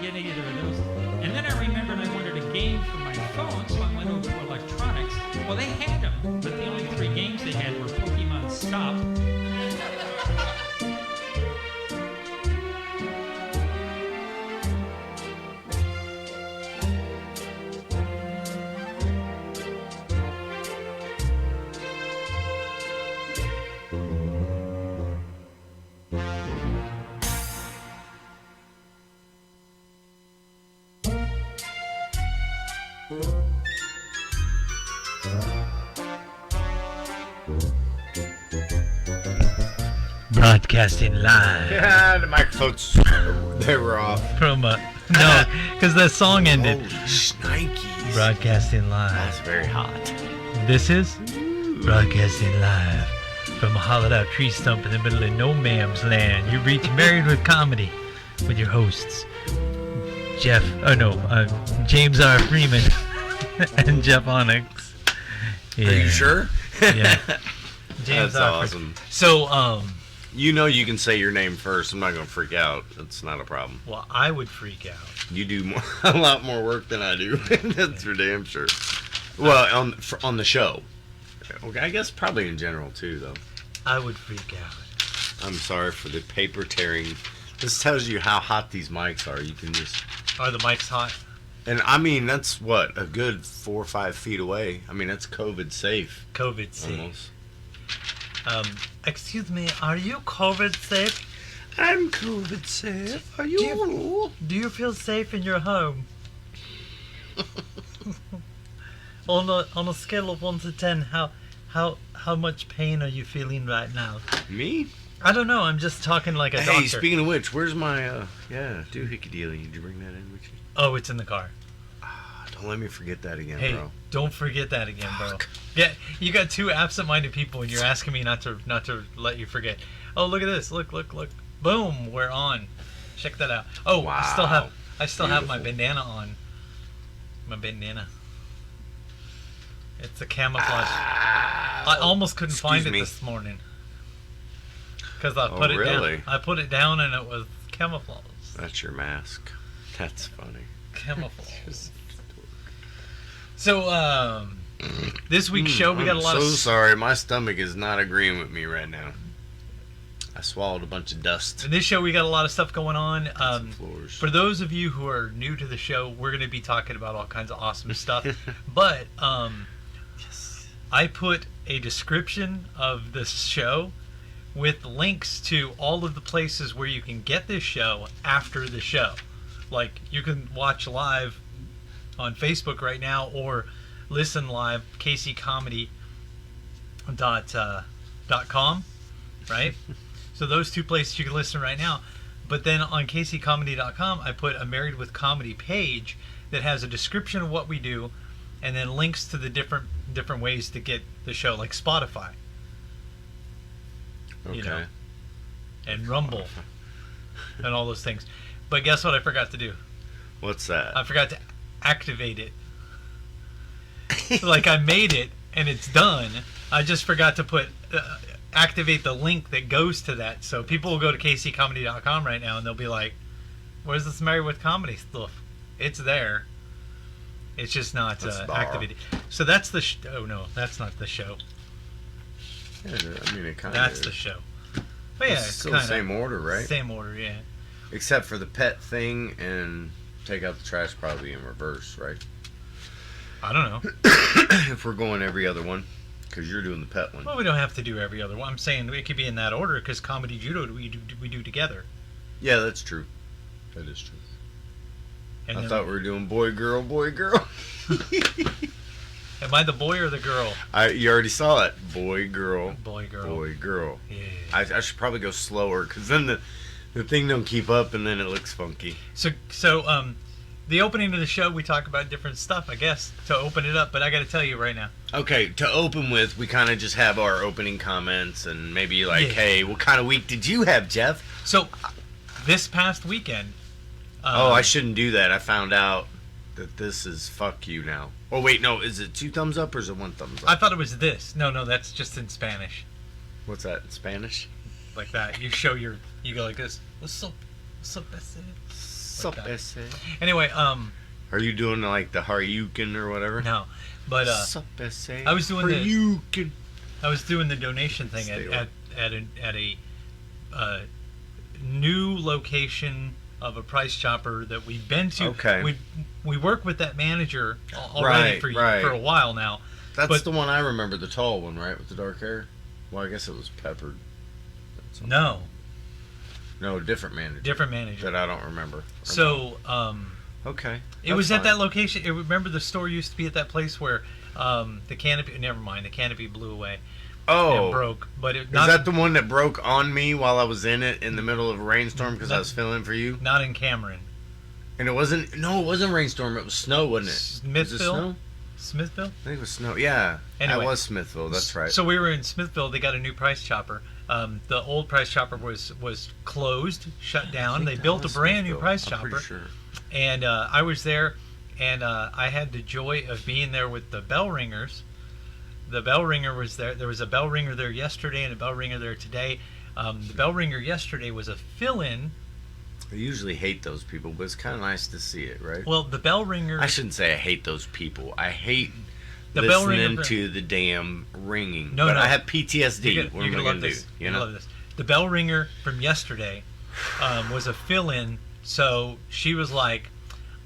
get either of those. And then I remembered I wanted a game for my phone, so I went over to electronics. Well, they had them, but the only 3 games they had were Pokemon Stop. Broadcasting live. Yeah, the microphones, they were off. From no, because the song ended. Holy shnikes. Broadcasting live. That's very hot. This is Broadcasting live from a hollowed out tree stump in the middle of no man's land. You reach Married with Comedy with your hosts, James R Freeman and Jeff Onyx. Yeah. Are you sure? Yeah. James That's R. awesome. So, you know you can say your name first. I'm not going to freak out. That's not a problem. well, I would freak out. You do a lot more work than I do. That's for damn sure. Well, on the show. Okay, I guess probably in general too, though. I would freak out. I'm sorry for the paper tearing. This tells you how hot these mics are. You can just... Are the mics hot? And I mean, that's what, a good 4 or 5 feet away. I mean, that's COVID safe. COVID safe. Almost. Excuse me, are you COVID safe? I'm COVID safe. Are you? Do you feel safe in your home? on a scale of 1 to 10, how much pain are you feeling right now? Me? I don't know. I'm just talking like a doctor. Hey, speaking of which, where's my doohickey dealy? Did you bring that in with you? Oh, it's in the car. Don't let me forget that again, Hey, bro. don't forget that again, bro. Yeah, you got 2 absent-minded people, and you're asking me not to let you forget. Oh, look at this! Look! Boom, we're on. Check that out. Oh, wow. I still have my bandana on. My bandana. It's a camouflage. I almost couldn't find it this morning because I put it down. I put it down, and it was camouflage. That's your mask. That's funny. Camouflage. So, this week's show, we got a lot I'm of... so sorry. My stomach is not agreeing with me right now. I swallowed a bunch of dust. In this show, we got a lot of stuff going on. Floors. For those of you who are new to the show, we're going to be talking about all kinds of awesome stuff. But, I put a description of this show with links to all of the places where you can get this show after the show. Like, you can watch live on Facebook right now or listen live, kccomedy.com, right? So those 2 places you can listen right now. But then on kccomedy.com, I put a Married with Comedy page that has a description of what we do and then links to the different ways to get the show, like Spotify. Okay. You know, and Rumble and all those things. But guess what I forgot to do? What's that? I forgot to activate it. Like, I made it and it's done. I just forgot to put activate the link that goes to that. So people will go to kccomedy.com right now and they'll be like, "Where's this Married with Comedy stuff?" It's there. It's just not activated. So that's the oh no, that's not the show. Yeah, I mean, it kind of. That's the show. But yeah, it's still kinda the same order, right? Same order, yeah. Except for the pet thing and take out the trash probably in reverse, right? I don't know. If we're going every other one, because you're doing the pet one. Well, we don't have to do every other one. I'm saying it could be in that order because comedy judo we do together. Yeah, that's true. That is true. And I thought we were doing boy girl, boy girl. Am I the boy or the girl? You already saw it. Boy girl. Boy girl. Boy girl. Yeah. I should probably go slower because then the thing don't keep up and then it looks funky. So the opening of the show, we talk about different stuff, I guess, to open it up, but I got to tell you right now. Okay, to open with, we kind of just have our opening comments and maybe like, hey, what kind of week did you have, Jeff? So, this past weekend... I shouldn't do that. I found out that this is fuck you now. Oh, wait, no, is it 2 thumbs up or is it 1 thumbs up? I thought it was this. No, that's just in Spanish. What's that, in Spanish? Like that. You go like this. What's up, that's it. Sup, that. SA? Anyway, Are you doing like the Haryukin or whatever? no, but Sup, SA? I was doing Haryukin. I was doing the donation thing at a new location of a Price Chopper that we've been to. Okay. We work with that manager already for a while now. That's the one I remember, the tall one, right, with the dark hair. Well, I guess it was peppered. No, different manager. different manager. That I don't remember. So, Okay. it was at that location. Remember the store used to be at that place where the canopy. Never mind, the canopy blew away. Oh, and broke. But is that the one that broke on me while I was in it in the middle of a rainstorm because I was filling for you? Not in Cameron. And it wasn't. No, it wasn't rainstorm. It was snow, wasn't it? Smithville. Was it snow? Smithville. I think it was snow. Yeah. Anyway, it was Smithville. That's right. So we were in Smithville. They got a new Price Chopper. The old Price Chopper was closed, shut down. They built a brand new Price Chopper. Pretty sure. And I was there, and I had the joy of being there with the bell ringers. The bell ringer was there. There was a bell ringer there yesterday and a bell ringer there today. The bell ringer yesterday was a fill-in. I usually hate those people, but it's kind of nice to see it, right? Well, the bell ringer. I shouldn't say I hate those people. I hate the bell listening ringer to the damn ringing. No, but no. I have PTSD. What am I love gonna this. do? You know? Love this. The bell ringer from yesterday was a fill-in. So she was like,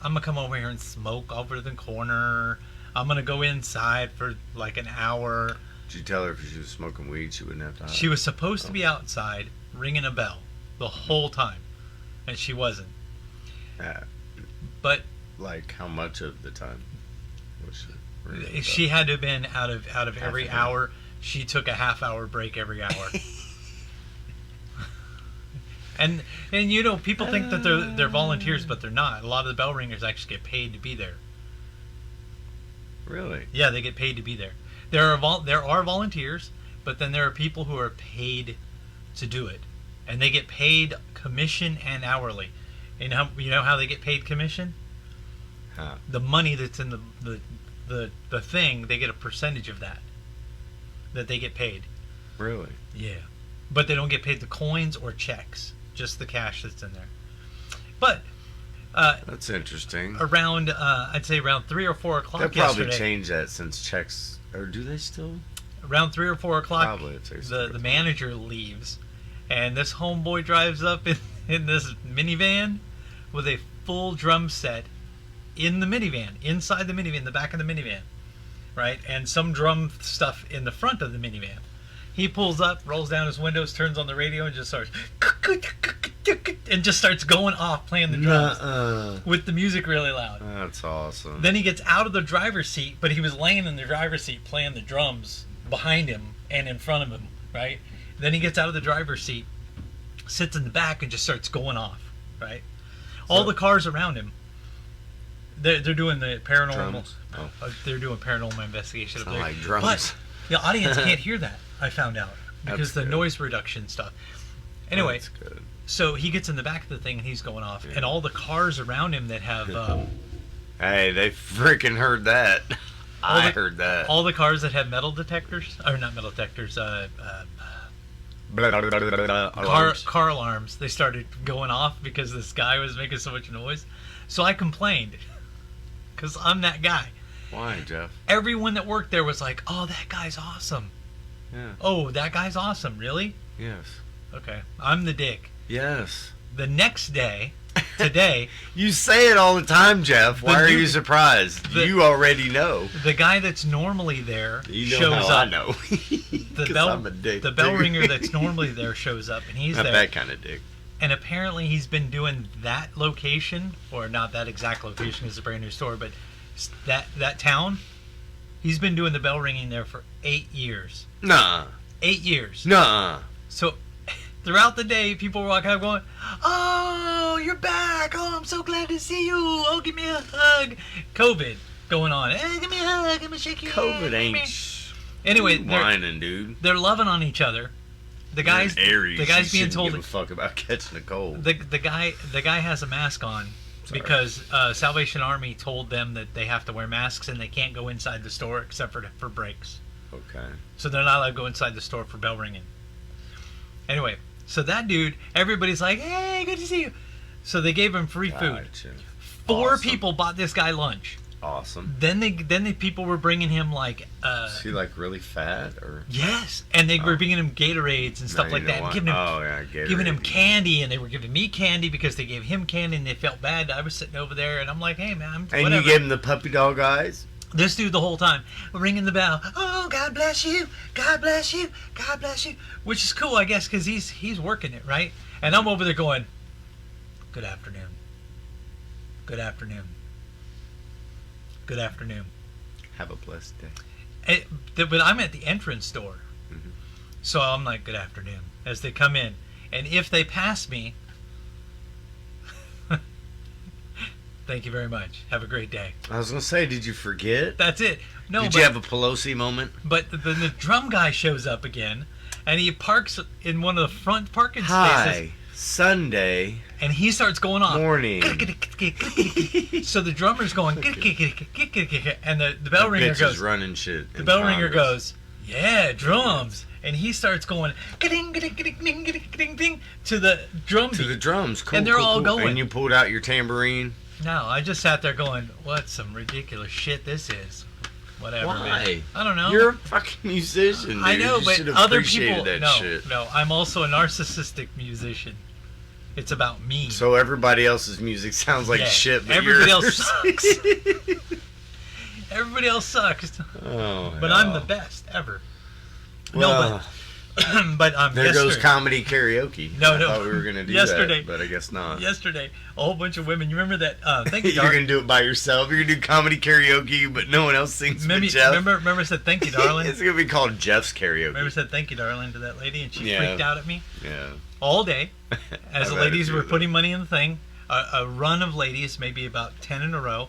"I'm gonna come over here and smoke over in the corner. I'm gonna go inside for like an hour." Did you tell her if she was smoking weed, she wouldn't have to? She was supposed to be outside ringing a bell the whole time, and she wasn't. But like how much of the time was she? She had to have been out of every an hour. She took a half-hour break every hour. and you know, people think that they're volunteers, but they're not. A lot of the bell ringers actually get paid to be there. Really? Yeah, they get paid to be there. There are volunteers, but then there are people who are paid to do it, and they get paid commission and hourly. And you know how they get paid commission? Huh. The money that's in the thing, they get a percentage of that they get paid. Really? Yeah, but they don't get paid the coins or checks, just the cash that's in there. But that's interesting. Around I'd say around 3 or 4 o'clock They'll probably yesterday. change that since checks, or do they still? Around 3 or 4 o'clock, Probably the manager leaves, and this homeboy drives up in this minivan with a full drum set in the minivan, inside the minivan, the back of the minivan, right? And some drum stuff in the front of the minivan. He pulls up, rolls down his windows, turns on the radio, and just starts going off playing the drums with the music really loud. That's awesome. Then he gets out of the driver's seat, but he was laying in the driver's seat playing the drums behind him and in front of him, right? Then he gets out of the driver's seat, sits in the back, and just starts going off, right? All the cars around him, they're doing the paranormal. They're doing paranormal investigation. Sound like drums. But the audience can't hear that. I found out because That's the noise reduction stuff. Anyway, that's good. so he gets in the back of the thing and he's going off, and all the cars around him that have. Hey, they freaking heard that. I heard that. All the cars that have metal detectors, or not metal detectors, Alarms. car alarms, they started going off because this guy was making so much noise. So I complained because I'm that guy. Why, Jeff? Everyone that worked there was like, "Oh, that guy's awesome." Yeah. Oh, that guy's awesome. Really? Yes. Okay. I'm the dick. Yes. The next day, today, You say it all the time, Jeff. Why are you surprised? You already know. the guy that's normally there You know shows how up. I know. I'm a dick. The bell too. ringer that's normally there shows up, and he's Not there. that kind of dick. And apparently he's been doing that location, or not that exact location, it's a brand new store, but that town, he's been doing the bell ringing there for 8 years. Nah. 8 years. Nah. So throughout the day, people were walking up going, "Oh, you're back. Oh, I'm so glad to see you. Oh, give me a hug." COVID going on. "Hey, give me a hug. Give me a shake your hand. COVID Give me-" ain't. Anyway, whining, dude. they're loving on each other. The guy's Aries. the guy's You being shouldn't told give a fuck about catching a cold. the guy has a mask on because Salvation Army told them that they have to wear masks and they can't go inside the store except for breaks. Okay. So they're not allowed to go inside the store for bell ringing. Anyway, so that dude, everybody's like, "Hey, good to see you." So they gave him free food. Gotcha. Four Awesome. people bought this guy lunch. Awesome. Then the people were bringing him like Is he like really fat or? yes, and they were bringing him Gatorades and stuff No, like you that, don't and want- giving him Gatorade. candy, and they were giving me candy because they gave him candy, and they felt bad. I was sitting over there, and I'm like, hey man, And whatever. you gave him the puppy dog eyes? This dude the whole time ringing the bell. Oh, God bless you, God bless you, God bless you, which is cool, I guess, because he's working it right, and I'm over there going, good afternoon, good afternoon, good afternoon. Have a blessed day. But I'm at the entrance door, Mhm. so I'm like, good afternoon, as they come in, and if they pass me, thank you very much. Have a great day. I was gonna say, did you forget? That's it. No, Did but, you have a Pelosi moment? but then the drum guy shows up again, and he parks in one of the front parking spaces, Hi, Sunday and he starts going off. morning. So the drummer's going, and the bell ringer Bitch is goes. running shit. The bell ringer goes, yeah, drums. And he starts going to the drum to the beat. drums. Cool, And they're cool, all cool. going. And you pulled out your tambourine. No, I just sat there going, what some ridiculous shit this is. Whatever. Why? Man. I don't know. You're a fucking musician, dude. I know, You but should have other appreciated people. that No, shit. no, I'm also a narcissistic musician. It's about me. So everybody else's music sounds like Yeah, shit, but everybody yours else sucks. Everybody else sucks. Oh, But I'm the best ever. Well, But there goes yesterday, comedy karaoke. No, I no. thought we were gonna do Yesterday. that, but I guess not. yesterday, a whole bunch of women. You remember that? Thank you, You're darling. gonna do it by yourself. You're gonna do comedy karaoke, but no one else sings but Jeff. Remember, I said thank you, darling. It's gonna be called Jeff's karaoke. Remember, I said thank you, darling, to that lady, and she Yeah. freaked out at me Yeah. all day as I the bet ladies it were do, putting money in the thing. A run of ladies, maybe about 10 in a row,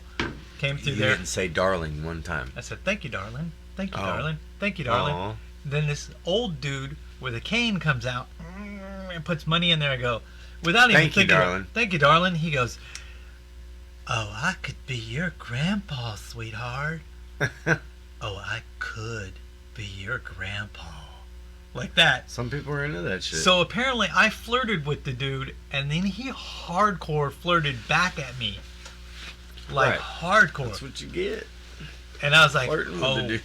came through You there. didn't say darling one time. I said thank you, darling. Thank you, Oh. darling. Thank you, darling. Aw. Then this old dude with a cane comes out and puts money in there. I go, without even Thank you, thinking, darling. Thank you, darling. He goes, oh, I could be your grandpa, sweetheart. Oh, I could be your grandpa. Like that. Some people are into that shit. So apparently I flirted with the dude, and then he hardcore flirted back at me. Like Right. hardcore. That's what you get. And I was like, Flirting with the dude.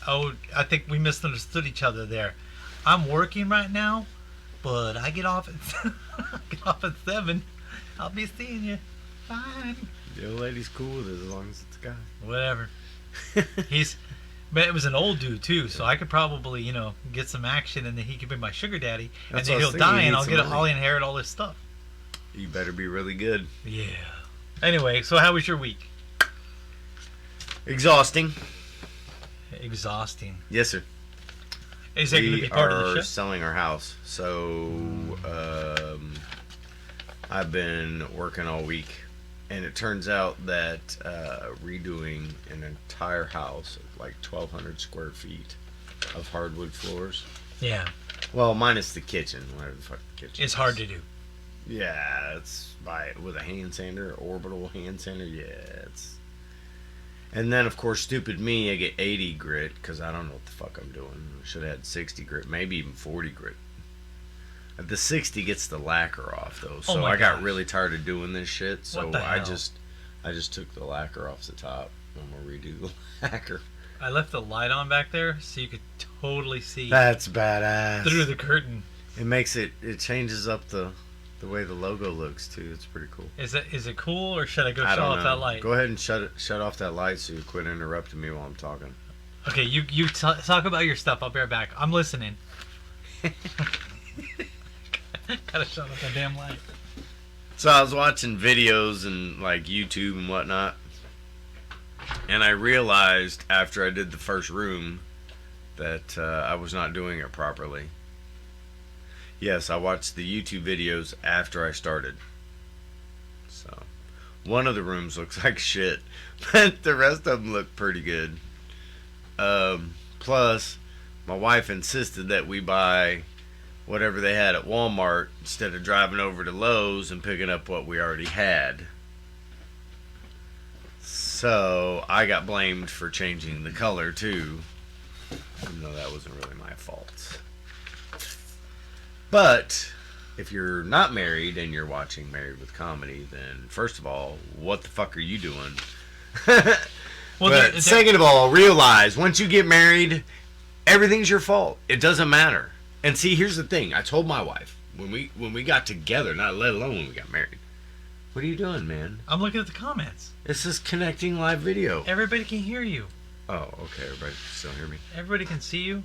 oh, I think we misunderstood each other there. I'm working right now, but I get off at 7. I'll be seeing you. Fine. The old lady's cool with it as long as it's a guy. Whatever. But it was an old dude too, so I could probably, get some action, and then he could be my sugar daddy, That's and then what I was he'll thinking, die, you and need some I'll money. inherit all this stuff. You better be really good. Yeah. Anyway, so how was your week? Exhausting. Exhausting. Yes, sir. Is that going to We be part of the are show? selling our house, so I've been working all week, and it turns out that redoing an entire house of like 1,200 square feet of hardwood floors. Yeah. Well, minus the kitchen, whatever the fuck the kitchen. It's is. hard to do. Yeah, it's with a hand sander, orbital hand sander. Yeah, it's. And then, of course, stupid me, I get 80 grit because I don't know what the fuck I'm doing. I should have had 60 grit, maybe even 40 grit. The 60 gets the lacquer off though, so my I got gosh. really tired of doing this shit. So What the I hell? just took the lacquer off the top. I'm gonna redo the lacquer. I left the light on back there so you could totally see That's badass. through the curtain. It makes it changes up the way the logo looks too. It's pretty cool. Is it cool, or should I go I shut don't off know. that light? Go ahead and shut off that light so you quit interrupting me while I'm talking. Okay, you talk about your stuff. I'll be right back. I'm listening. Gotta shut off that damn light. So I was watching videos and like YouTube and whatnot, and I realized after I did the first room that I was not doing it properly. Yes, I watched the YouTube videos after I started. So one of the rooms looks like shit, but the rest of them look pretty good. Plus, my wife insisted that we buy whatever they had at Walmart instead of driving over to Lowe's and picking up what we already had. So I got blamed for changing the color too, even though that wasn't really my fault. But if you're not married and you're watching Married with Comedy, then first of all, what the fuck are you doing? Well, but second of all, realize once you get married, everything's your fault. It doesn't matter. And see, here's the thing. I told my wife when we got together, not let alone when we got married. What are you doing, man? I'm looking at the comments. This is connecting live video. Everybody can hear you. Oh, okay. Everybody still hear me? Everybody can see you.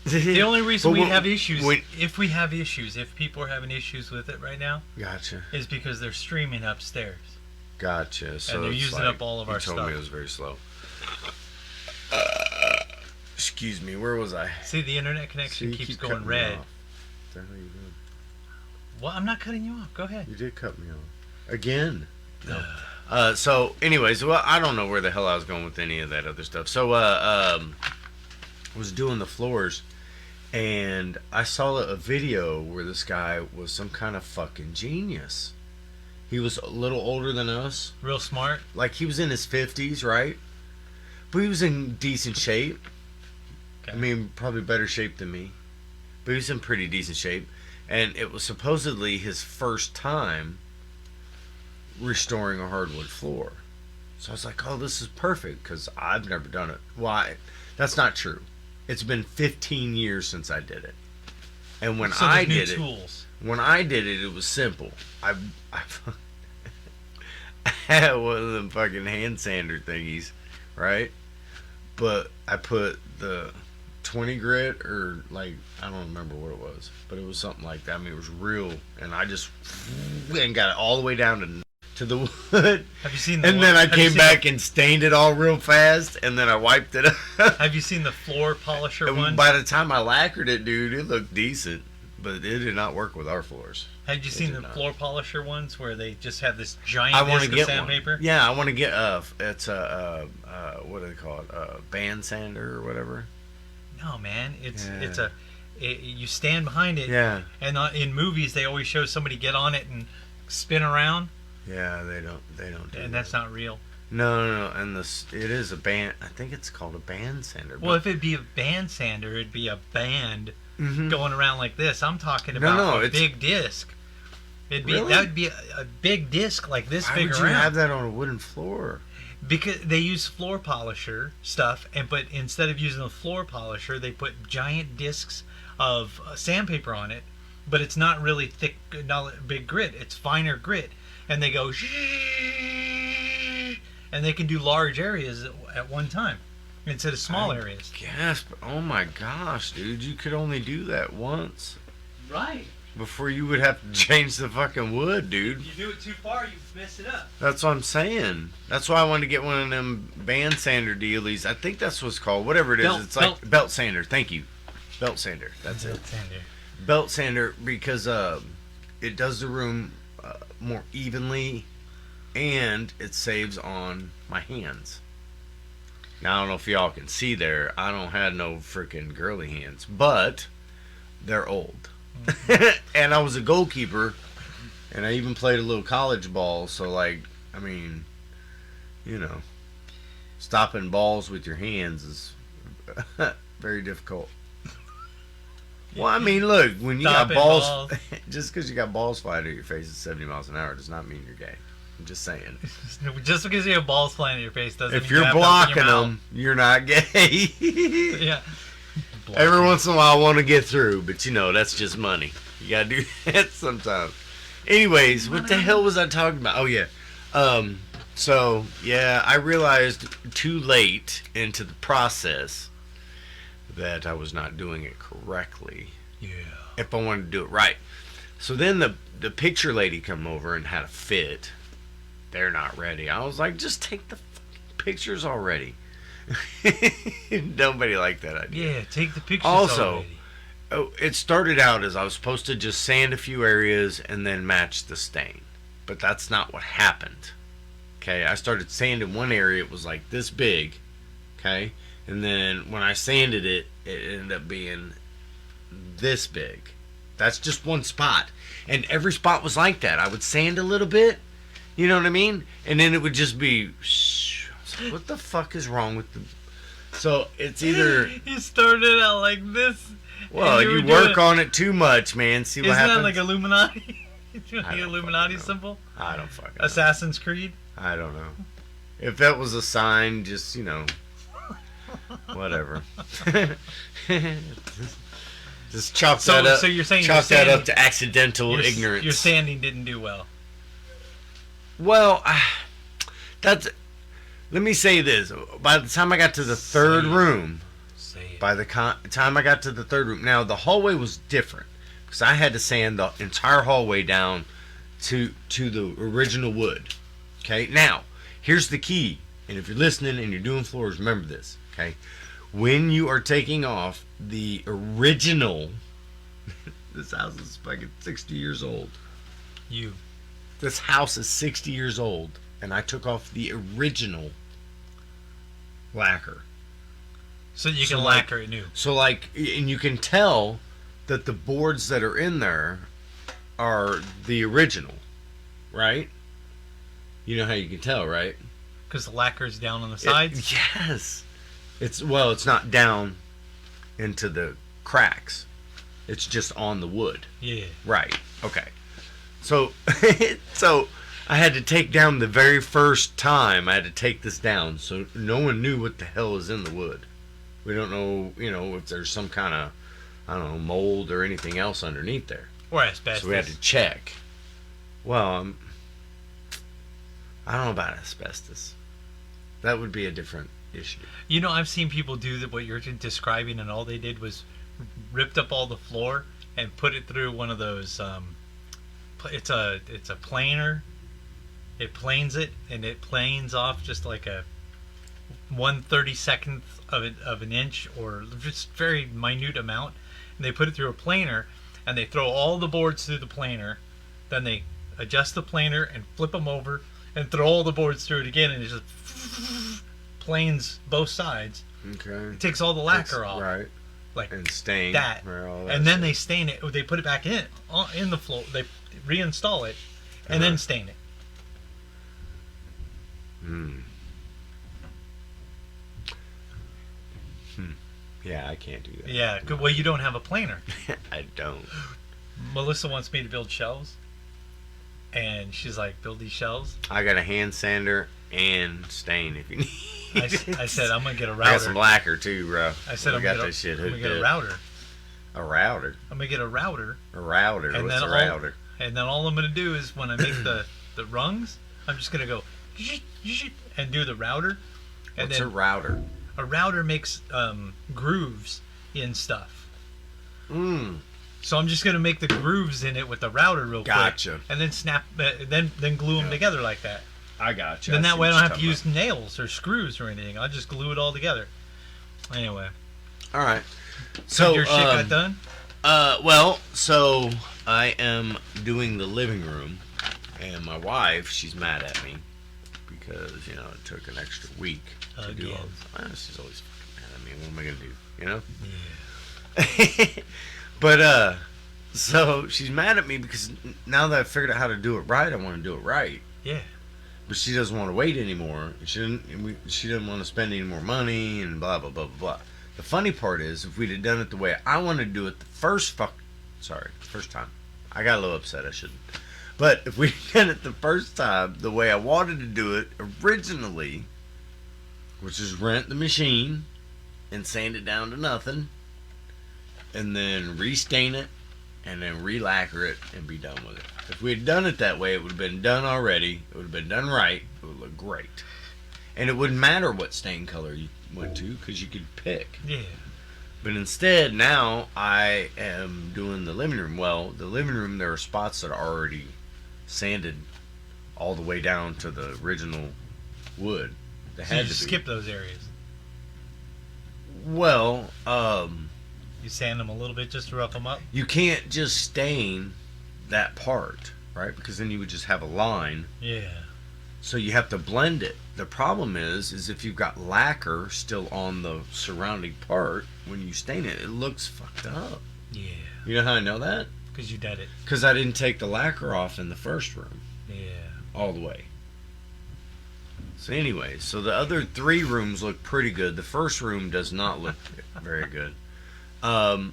The only reason we have issues, if people are having issues with it right now, gotcha, is because they're streaming upstairs. Gotcha. So and they're using up all of our stuff. You told me it was very slow. Excuse me. Where was I? See, the internet connection keeps going red. What the hell are you doing? Well, I'm not cutting you off. Go ahead. You did cut me off. Again. No. So, anyways, well, I don't know where the hell I was going with any of that other stuff. So, I was doing the floors, and I saw a video where this guy was some kind of fucking genius. He was a little older than us. Real smart. Like, he was in his 50s, right? But he was in decent shape. Okay. I mean, probably better shape than me. But he was in pretty decent shape. And it was supposedly his first time restoring a hardwood floor. So I was like, oh, this is perfect, because I've never done it. Why? That's not true. It's been 15 years since I did it. And when I did it, when I did it, it was simple. I had one of them fucking hand sander thingies, right? But I put the 20 grit, or like, I don't remember what it was, but it was something like that. I mean, it was real, and I just and got it all the way down to the wood. Have you seen the and then I came back and stained it all real fast, and then I wiped it up. Have you seen the floor polisher one? By the time I lacquered it, dude, it looked decent, but it did not work with our floors. Have you seen the floor polisher ones where they just have this giant disc of sandpaper? One. Yeah, I want to get it's a what do they call it? Band sander or whatever. No, man, you stand behind it. Yeah. And in movies, they always show somebody get on it and spin around. Yeah, they don't do and that's not real. No, and it is a band. I think it's called a band sander. Well, if it'd be a band sander, it'd be a band going around like this. I'm talking about a big disc. That would be a big disc like this big around. Why would you have that on a wooden floor? Because they use floor polisher stuff, but instead of using a floor polisher, they put giant discs of sandpaper on it. But it's not really thick, not big grit. It's finer grit, and they go, and they can do large areas at one time instead of small areas. Gasp! Oh my gosh, dude! You could only do that once. Right. Before you would have to change the fucking wood, dude. You do it too far, you mess it up. That's what I'm saying. That's why I wanted to get one of them band sander dealies. I think that's what's called. Whatever it is. It's like belt sander. Thank you. Belt sander. That's it. Belt sander, because it does the room more evenly, and it saves on my hands. Now, I don't know if y'all can see there. I don't have no freaking girly hands, but they're old. And I was a goalkeeper, and I even played a little college ball, so like, I mean, you know, stopping balls with your hands is very difficult. Well, I mean, look, when you got balls, just because you got balls flying at your face at 70 miles an hour does not mean you're gay. I'm just saying. Just because you have balls flying at your face doesn't mean if you're blocking them, you're not gay. Yeah. Every once in a while I want to get through, but you know, that's just money. You gotta do that sometimes. Anyways, what the hell was I talking about? Oh yeah. So yeah, I realized too late into the process that I was not doing it correctly. Yeah. If I wanted to do it right. So then the picture lady come over and had a fit. They're not ready. I was like, just take the pictures already. Nobody liked that idea. Yeah, take the pictures also, it started out as I was supposed to just sand a few areas and then match the stain. But that's not what happened. Okay, I started sanding one area, it was like this big. Okay, and then when I sanded it, it ended up being this big. That's just one spot. And every spot was like that. I would sand a little bit, you know what I mean? And then it would just be... What the fuck is wrong with the So it's either... You started out like this. Well, you work on it too much, man. See what happens? Isn't that like Illuminati? The Illuminati symbol? I don't fucking know. Assassin's Creed? I don't know. If that was a sign, just, whatever. Just chalk that up. So you're saying chalk that up to accidental ignorance. Your sanding didn't do well. Well, let me say this. By the time I got to the third room, time I got to the third room, now the hallway was different because I had to sand the entire hallway down to the original wood. Okay, now here's the key, and if you're listening and you're doing floors, remember this. Okay, when you are taking off the original, this house is fucking 60 years old. This house is 60 years old, and I took off the original lacquer. So you can lacquer it new. So and you can tell that the boards that are in there are the original, right? You know how you can tell, right? Because the lacquer's down on the sides? Yes. It's not down into the cracks. It's just on the wood. Yeah. Right. Okay. So, I had to take down the very first time. I had to take this down, so no one knew what the hell is in the wood. We don't know, if there's some kind of, I don't know, mold or anything else underneath there. Or asbestos. So we had to check. Well, I don't know about asbestos. That would be a different issue. I've seen people do what you're describing, and all they did was ripped up all the floor and put it through one of those. It's a planer. It planes it, and it planes off just like a 1/32 of an inch, or just very minute amount. And they put it through a planer, and they throw all the boards through the planer. Then they adjust the planer and flip them over, and throw all the boards through it again, and it just planes both sides. Okay. It takes all the lacquer off. Right. And stain that. And then they stain it. They put it back in the floor. They reinstall it, and then stain it. Yeah, I can't do that. Yeah. Well, you don't have a planer. I don't. Melissa wants me to build shelves, and she's like, "Build these shelves." I got a hand sander and stain if you need. I said I'm gonna get a router. I got some lacquer too, bro. I said I'm gonna get a router. A router. I'm gonna get a router. A router. And what's a router? And then all I'm gonna do is when I make the rungs, I'm just gonna go and do the router. And what's a router? A router makes grooves in stuff. So I'm just gonna make the grooves in it with the router real quick. Gotcha. And then then glue them together like that. I gotcha. Then that way I don't have to use nails or screws or anything. I'll just glue it all together. Anyway. All right. So your shit got done? So I am doing the living room, and my wife, she's mad at me because it took an extra week to do all this. She's always fucking mad at me. What am I gonna do? Yeah. But so she's mad at me because now that I figured out how to do it right, I want to do it right. Yeah. But she doesn't want to wait anymore. She didn't want to spend any more money and blah blah blah blah blah. The funny part is, if we'd have done it the way I wanted to do it the first time, I got a little upset. I shouldn't. But if we'd done it the first time the way I wanted to do it originally, which is rent the machine and sand it down to nothing, and then restain it, and then re-lacquer it and be done with it. If we had done it that way, it would have been done already. It would have been done right. It would look great. And it wouldn't matter what stain color you went to because you could pick. Yeah. But instead, now I am doing the living room. Well, the living room, there are spots that are already sanded all the way down to the original wood. They So had you to be. skip those areas. Well, You sand them a little bit just to rough them up? you can't just stain that part, right? Because then you would just have a line. Yeah. So you have to blend it. The problem is if you've got lacquer still on the surrounding part, when you stain it, it looks fucked up. Yeah. You know how I know that? Because you did it. Because I didn't take the lacquer off in the first room Yeah. all the way. So anyway, so the other 3 rooms look pretty good. The first room does not look very good. I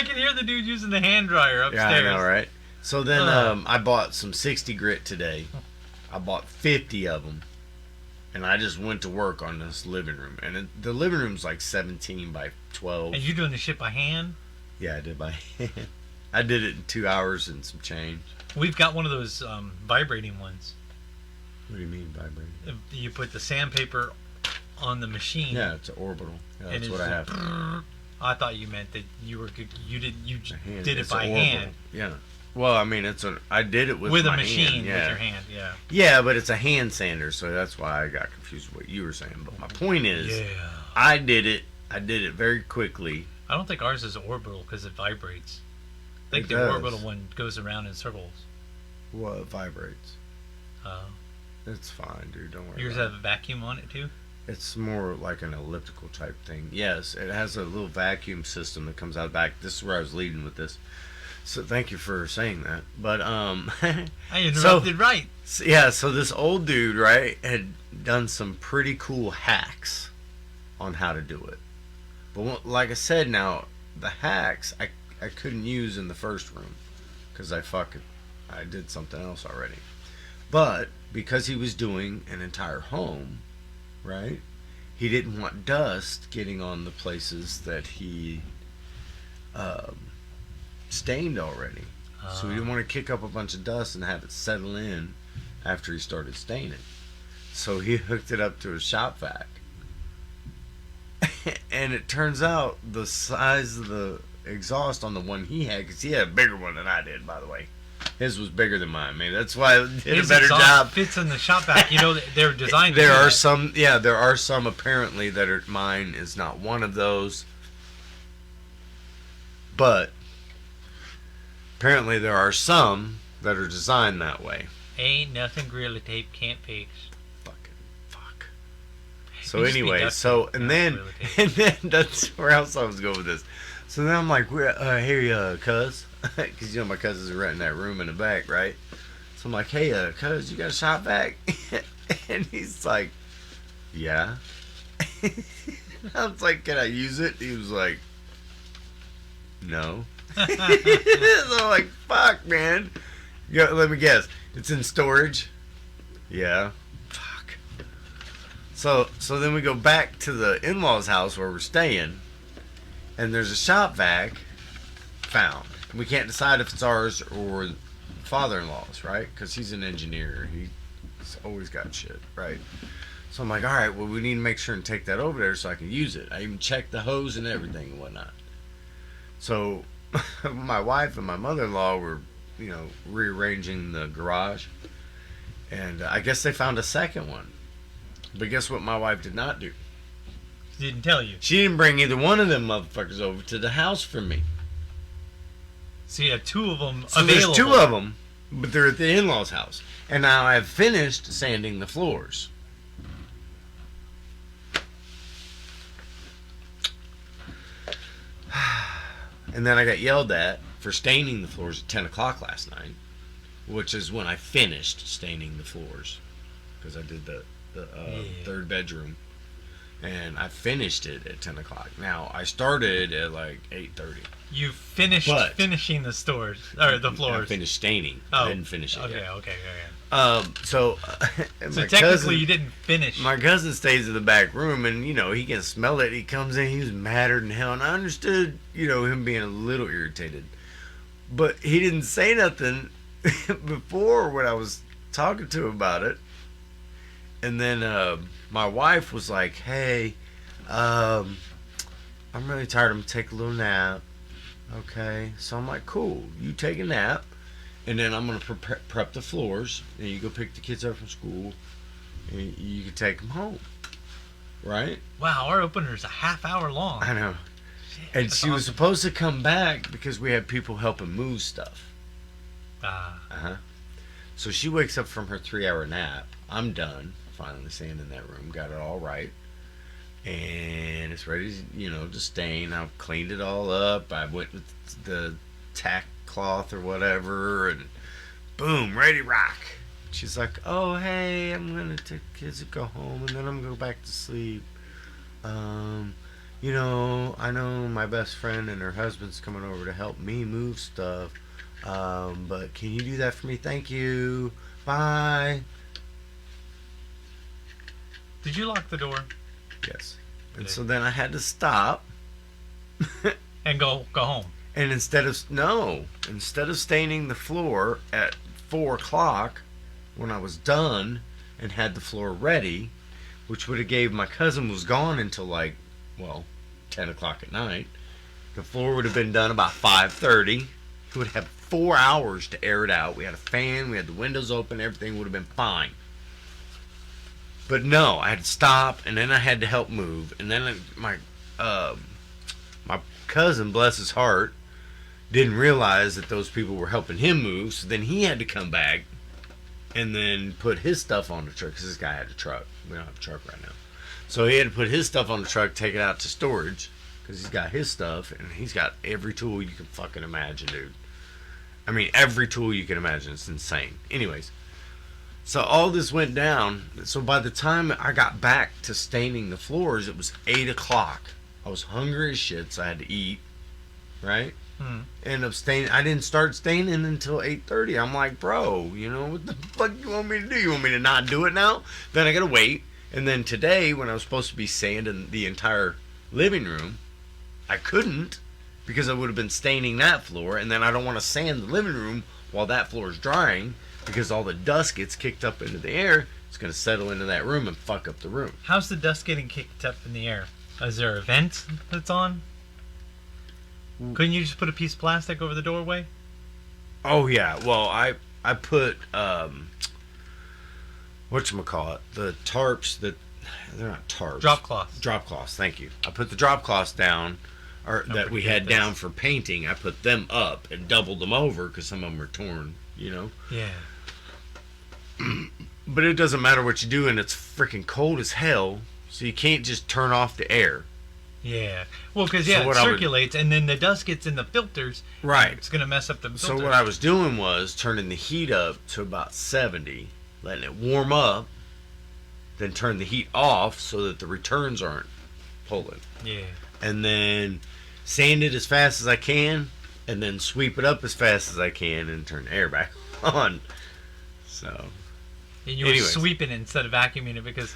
can hear the dude using the hand dryer upstairs. Yeah, I know, right? So then I bought some 60 grit today. I bought 50 of them. And I just went to work on this living room. And the living room's like 17 by 12. And you doing the shit by hand? Yeah, I did by hand. I did it in 2 hours and some change. We've got one of those vibrating ones. What do you mean vibrating? You put the sandpaper on the machine. Yeah, it's an orbital. Yeah, that's what I have. I thought you meant that you did it It's by an hand. orbital. Yeah. Well, I mean, I did it with a my machine hand, yeah. with your hand. Yeah. Yeah, but it's a hand sander, so that's why I got confused with what you were saying. But my point is, Yeah. I did it very quickly. I don't think ours is orbital because it vibrates. I think It the does. orbital one goes around in circles. Well, it vibrates. Oh. It's fine, dude. Don't worry. Yours about have a vacuum on it too? It's more like an elliptical type thing. Yes, it has a little vacuum system that comes out back. This is where I was leading with this. So thank you for saying that. But I interrupted right. So this old dude, right, had done some pretty cool hacks on how to do it. But like I said, now the hacks I couldn't use in the first room because I did something else already. But because he was doing an entire home, right, he didn't want dust getting on the places that he stained already. So he didn't want to kick up a bunch of dust and have it settle in after he started staining. So he hooked it up to a shop vac. And it turns out the size of the exhaust on the one he had, because he had a bigger one than I did, by the way. His was bigger than mine. Maybe that's why I did His a better exhaust job. fits in the shop vac. You know, they're designed. There are that. some, there are some apparently that are. Mine is not one of those, but apparently there are some that are designed that way. Ain't nothing Gorilla Tape can't fix. Fuck. So You just be anyway, duct tape, not Gorilla Tape. that's where else I was going with this. So then I'm like, hey, cuz, because my cousins are renting that room in the back, right? So I'm like, hey, cuz, you got a shop vac? And he's like, yeah. I was like, can I use it? He was like, no. So I'm like, fuck, man. Let me guess. It's in storage? Yeah. Fuck. So then we go back to the in-laws' house where we're staying, and there's a shop vac found. We can't decide if it's ours or father-in-law's, right? Because he's an engineer. He's always got shit, right? So I'm like, all right, well, we need to make sure and take that over there so I can use it. I even checked the hose and everything and whatnot. So my wife and my mother-in-law were, rearranging the garage. And I guess they found a second one. But guess what my wife did not do? Didn't tell you. She didn't bring either one of them motherfuckers over to the house for me. So you have two of them So available. there's 2 of them, but they're at the in-laws' house. And now I've finished sanding the floors. And then I got yelled at for staining the floors at 10 o'clock last night, which is when I finished staining the floors, because I did the third bedroom, and I finished it at 10 o'clock. Now, I started at like 8:30. You finished finishing the floors. I finished staining. Oh, I didn't finish it okay, yet. okay. So So technically you didn't finish. My cousin stays in the back room, and he can smell it. He comes in, he was madder than hell, and I understood, him being a little irritated, but he didn't say nothing before when I was talking to him about it. And then my wife was like, "Hey, I'm really tired. I'm gonna take a little nap." Okay, so I'm like, "Cool, you take a nap, and then I'm gonna prep the floors, and you go pick the kids up from school, and you can take them home." Right? Wow, our opener's a half hour long. I know. Shit, And that's she was awesome. supposed to come back because we had people helping move stuff. So she wakes up from her 3-hour nap. I'm done. Finally sanding that room. Got it all right. And it's ready to stain. I've cleaned it all up. I went with the tack cloth or whatever. And boom, ready to rock. She's like, oh, hey, I'm going to take kids to go home, and then I'm going to go back to sleep. You know, I know my best friend and her husband's coming over to help me move stuff. But can you do that for me? Thank you. Bye. Did you lock the door? Yes. And so then I had to stop. And go home. And instead of staining the floor at 4 o'clock when I was done and had the floor ready, which would have gave my cousin was gone until 10 o'clock at night. The floor would have been done about 5:30. He would have 4 hours to air it out. We had a fan, we had the windows open, everything would have been fine. But no, I had to stop, and then I had to help move, and then my cousin, bless his heart, didn't realize that those people were helping him move, so then he had to come back and then put his stuff on the truck, because this guy had a truck. We don't have a truck right now. So he had to put his stuff on the truck, take it out to storage, because he's got his stuff, and he's got every tool you can fucking imagine, dude. I mean, every tool you can imagine. It's insane. Anyways, so all this went down. So by the time I got back to staining the floors, it was 8 o'clock. I was hungry as shit, so I had to eat, right? And I didn't start staining until 8:30. I'm like, bro, what the fuck you want me to do? You want me to not do it now? Then I gotta wait. And then today, when I was supposed to be sanding the entire living room, I couldn't, because I would have been staining that floor, and then I don't want to sand the living room while that floor is drying, because all the dust gets kicked up into the air. It's going to settle into that room and fuck up the room. How's the dust getting kicked up in the air? Is there a vent that's on? Couldn't you just put a piece of plastic over the doorway? Oh yeah, well I put whatchamacallit, the tarps that they're not tarps. Drop cloths. Drop cloths, thank you. I put the drop cloths down, or that we had down for painting. I put them up and doubled them over because some of them are torn, Yeah. But it doesn't matter what you do, and it's freaking cold as hell, so you can't just turn off the air. Yeah. Well, because it circulates, and then the dust gets in the filters. Right. It's going to mess up the filters. So what I was doing was turning the heat up to about 70, letting it warm up, then turn the heat off so that the returns aren't pulling. Yeah. And then sand it as fast as I can, and then sweep it up as fast as I can, and turn the air back on. So. And you were sweeping it instead of vacuuming it because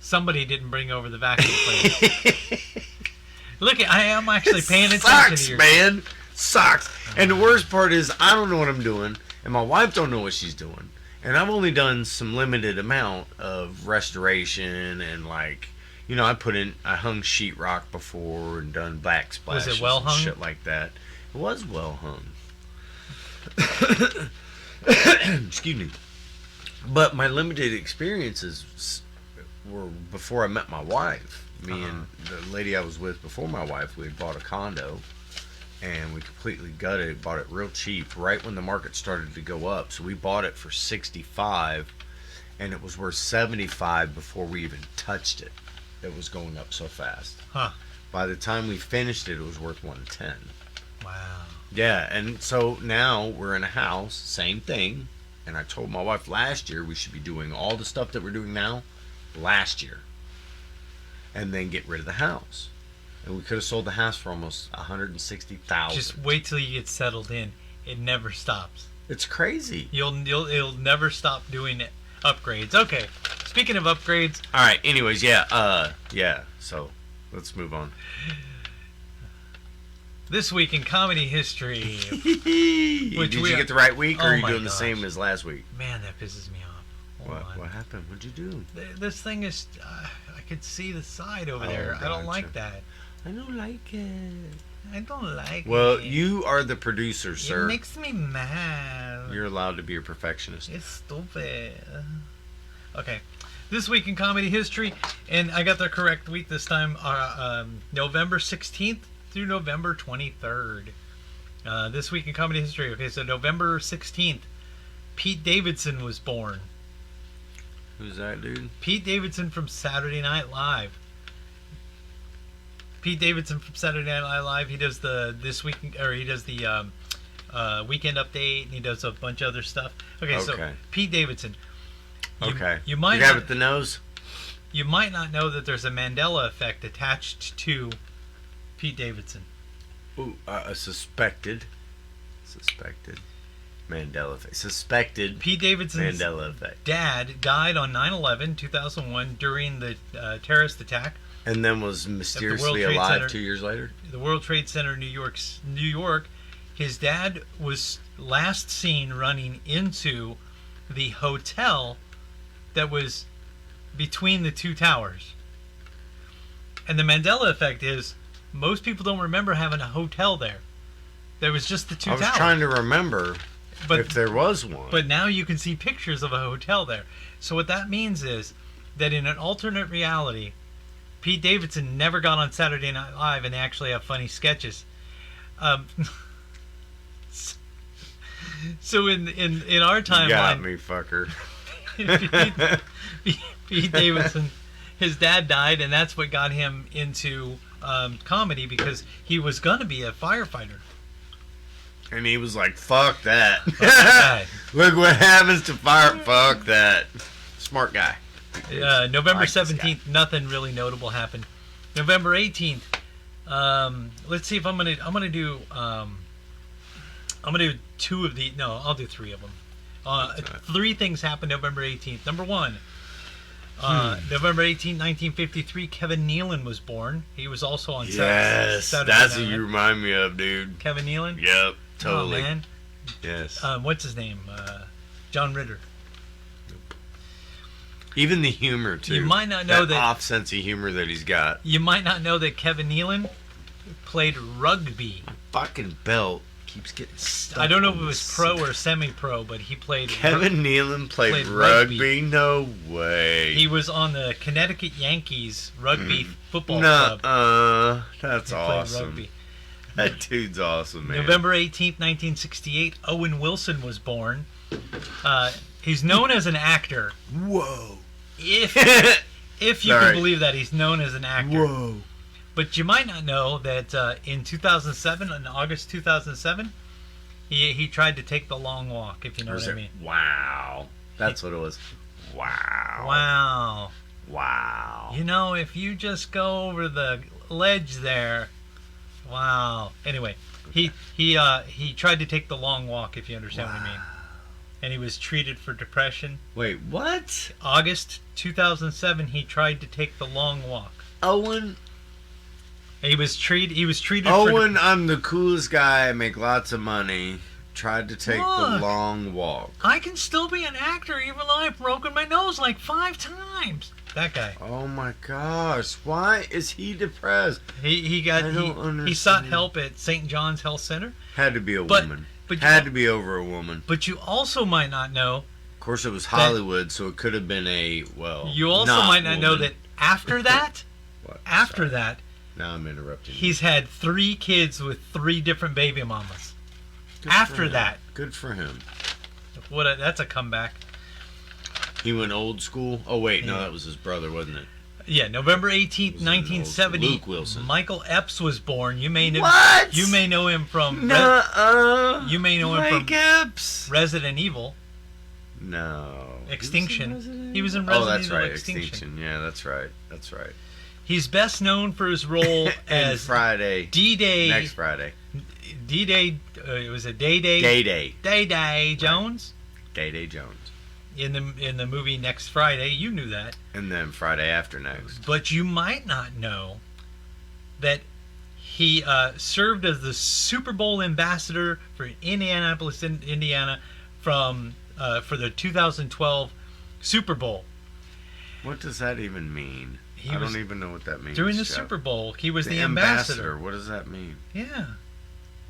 somebody didn't bring over the vacuum cleaner. Look, I am actually paying attention to your... man. Sucks. And the worst part is I don't know what I'm doing, and my wife don't know what she's doing. And I've only done some limited amount of restoration and I hung sheetrock before and done backsplashes. Was it well hung? And shit like that. It was well hung. Excuse me. But my limited experiences were before I met my wife. Me and the lady I was with before my wife, we had bought a condo, and we completely gutted it, bought it real cheap, right when the market started to go up. So we bought it for $65, and it was worth $75 before we even touched it. It was going up so fast. By the time we finished it, it was worth $110. Wow. Yeah, and so now we're in a house, same thing. And I told my wife last year we should be doing all the stuff that we're doing now last year, and then get rid of the house. And we could have sold the house for almost $160,000. Just wait till you get settled in. It never stops. It's crazy. It'll never stop doing it. Upgrades. Okay. Speaking of upgrades. All right. Anyways, yeah. So let's move on. This week in comedy history. Did you get the right week, or are you doing the same as last week? Man, that pisses me off. What happened? What'd you do? This thing is... I could see the side over there. Gotcha. I don't like that. I don't like it. I don't like it. Well, you are the producer, sir. It makes me mad. You're allowed to be a perfectionist. It's stupid. Okay. This week in comedy history, and I got the correct week this time, November 16th through November 23rd. This week in comedy history. Okay, so November 16th, Pete Davidson was born. Who's that dude? Pete Davidson from Saturday Night Live. Pete Davidson from Saturday Night Live. He does the weekend update, and he does a bunch of other stuff. Okay, so Pete Davidson. Okay. You might You have not, it the nose? you might not know that there's a Mandela effect attached to Pete Davidson. Ooh, suspected Mandela effect. Suspected Pete Davidson's Mandela effect. dad died on 9/11, 2001 during the terrorist attack. And then was mysteriously Trade alive Center. 2 years later? The World Trade Center, New York. His dad was last seen running into the hotel that was between the two towers. And the Mandela effect is most people don't remember having a hotel there. There was just the two towers. I was trying to remember if there was one. But now you can see pictures of a hotel there. So what that means is that in an alternate reality, Pete Davidson never got on Saturday Night Live and they actually have funny sketches. So in our timeline, you got me, fucker. Pete Davidson, his dad died, and that's what got him into comedy because he was going to be a firefighter. And he was like, fuck that. Oh, Look what happens to fire. Fuck that. Smart guy. November 17th, nothing really notable happened. November 18th, let's see if I'm gonna do two of the. No, I'll do three of them. Three things happened November 18th. Number one, November 18th, 1953, Kevin Nealon was born. He was also on Yes, Saturday that's Night what you Live. remind me of, dude. Kevin Nealon? Yep, totally. Oh, man. Yes. What's his name? John Ritter. Even the humor, too. You might not know that off sense of humor that he's got. You might not know that Kevin Nealon played rugby. Fucking belt keeps getting stuck. I don't know if it was pro or semi-pro, but he played. Kevin Nealon played rugby? No way. He was on the Connecticut Yankees rugby football club. That's awesome. Rugby. That dude's awesome, man. November 18th, 1968, Owen Wilson was born. He's known as an actor. Whoa. If you can believe that, he's known as an actor. Whoa. But you might not know that in 2007, in August 2007, he tried to take the long walk, if you know what I mean. Wow. That's what it was. Wow. Wow. Wow. You know, if you just go over the ledge there, wow. Anyway, he tried to take the long walk, if you understand what I mean. And he was treated for depression. Wait, what? August 2007, he tried to take the long walk. Owen. He was treated. Owen, I'm the coolest guy. I make lots of money. Tried to take the long walk. I can still be an actor even though I've broken my nose like 5 times. That guy. Oh my gosh! Why is he depressed? He sought help at St. John's Health Center. Had to be a woman. But had to be over a woman. But you also might not know. Of course, it was Hollywood, so it could have been a You also might not know that after that. What? After that. Now I'm interrupting. He's had 3 kids with 3 different baby mamas. After that. Good for him. That's a comeback. He went old school? Oh, wait. No, that was his brother, wasn't it? Yeah, November 18th, 1970. Luke Wilson. Michael Epps was born. You may know. What? You may know him from. You may know him from Epps. Resident Evil. No. Extinction. He was in Resident Evil Extinction. Yeah, that's right. That's right. He's best known for his role as Friday. D-Day. Next Friday. D-Day. It was a Day-Day. Day-Day. Day-Day Jones. Day-Day Jones. In the movie Next Friday, you knew that. And then Friday After Next. But you might not know that he served as the Super Bowl ambassador for Indianapolis, Indiana, for the 2012 Super Bowl. What does that even mean? I don't even know what that means. During the Super Bowl, he was the ambassador. What does that mean? Yeah.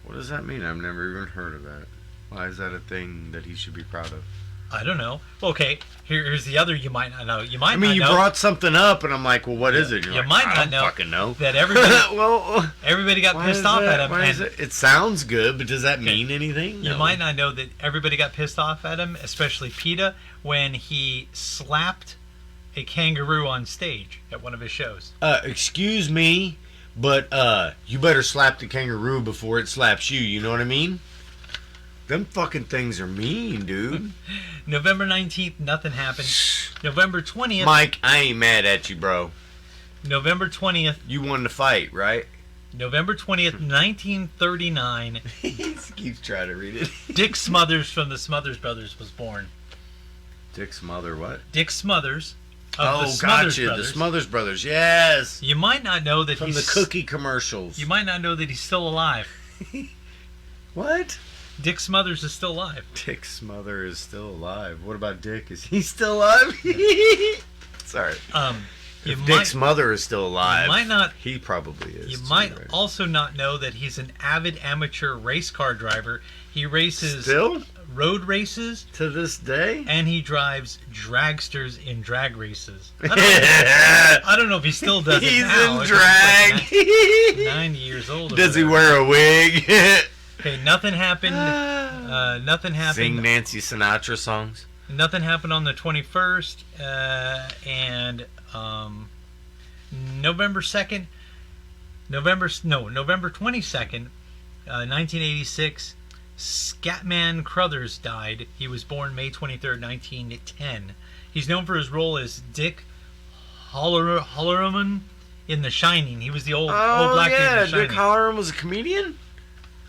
What does that mean? I've never even heard of that. Why is that a thing that he should be proud of? I don't know. Okay, here's the other you might not know. You brought something up, and I'm like, well, what is it? You might not know. Fucking know that everybody. Everybody got pissed off at him. It sounds good, but does that mean anything? You might not know that everybody got pissed off at him, especially PETA, when he slapped a kangaroo on stage at one of his shows. Excuse me, but you better slap the kangaroo before it slaps you. You know what I mean? Them fucking things are mean, dude. November 19th, nothing happened. November 20th. Mike, I ain't mad at you, bro. November 20th. You won the fight, right? November 20th, 1939. He keeps trying to read it. Dick Smothers from the Smothers Brothers was born. Dick Smother, what? Dick Smothers. Gotcha. The Smothers Brothers, yes. You might not know that From the cookie commercials. You might not know that he's still alive. What? Dick Smothers is still alive. Dick Smother is still alive. What about Dick? Is he still alive? Sorry. If Dick's mother is still alive, you might not, he probably is. You might also not know that he's an avid amateur race car driver. He races road races to this day, and he drives dragsters in drag races. I don't know if he still does it now. He's in drag. Like 90 years old. Does he wear a wig? Okay, nothing happened. Nothing happened. Sing Nancy Sinatra songs. Nothing happened on the 21st, and November 2nd, November 22nd, 1986, Scatman Crothers died. He was born May 23rd, 1910. He's known for his role as Dick Halloran in The Shining. He was the old black dude in The Shining. Dick Halloran was a comedian?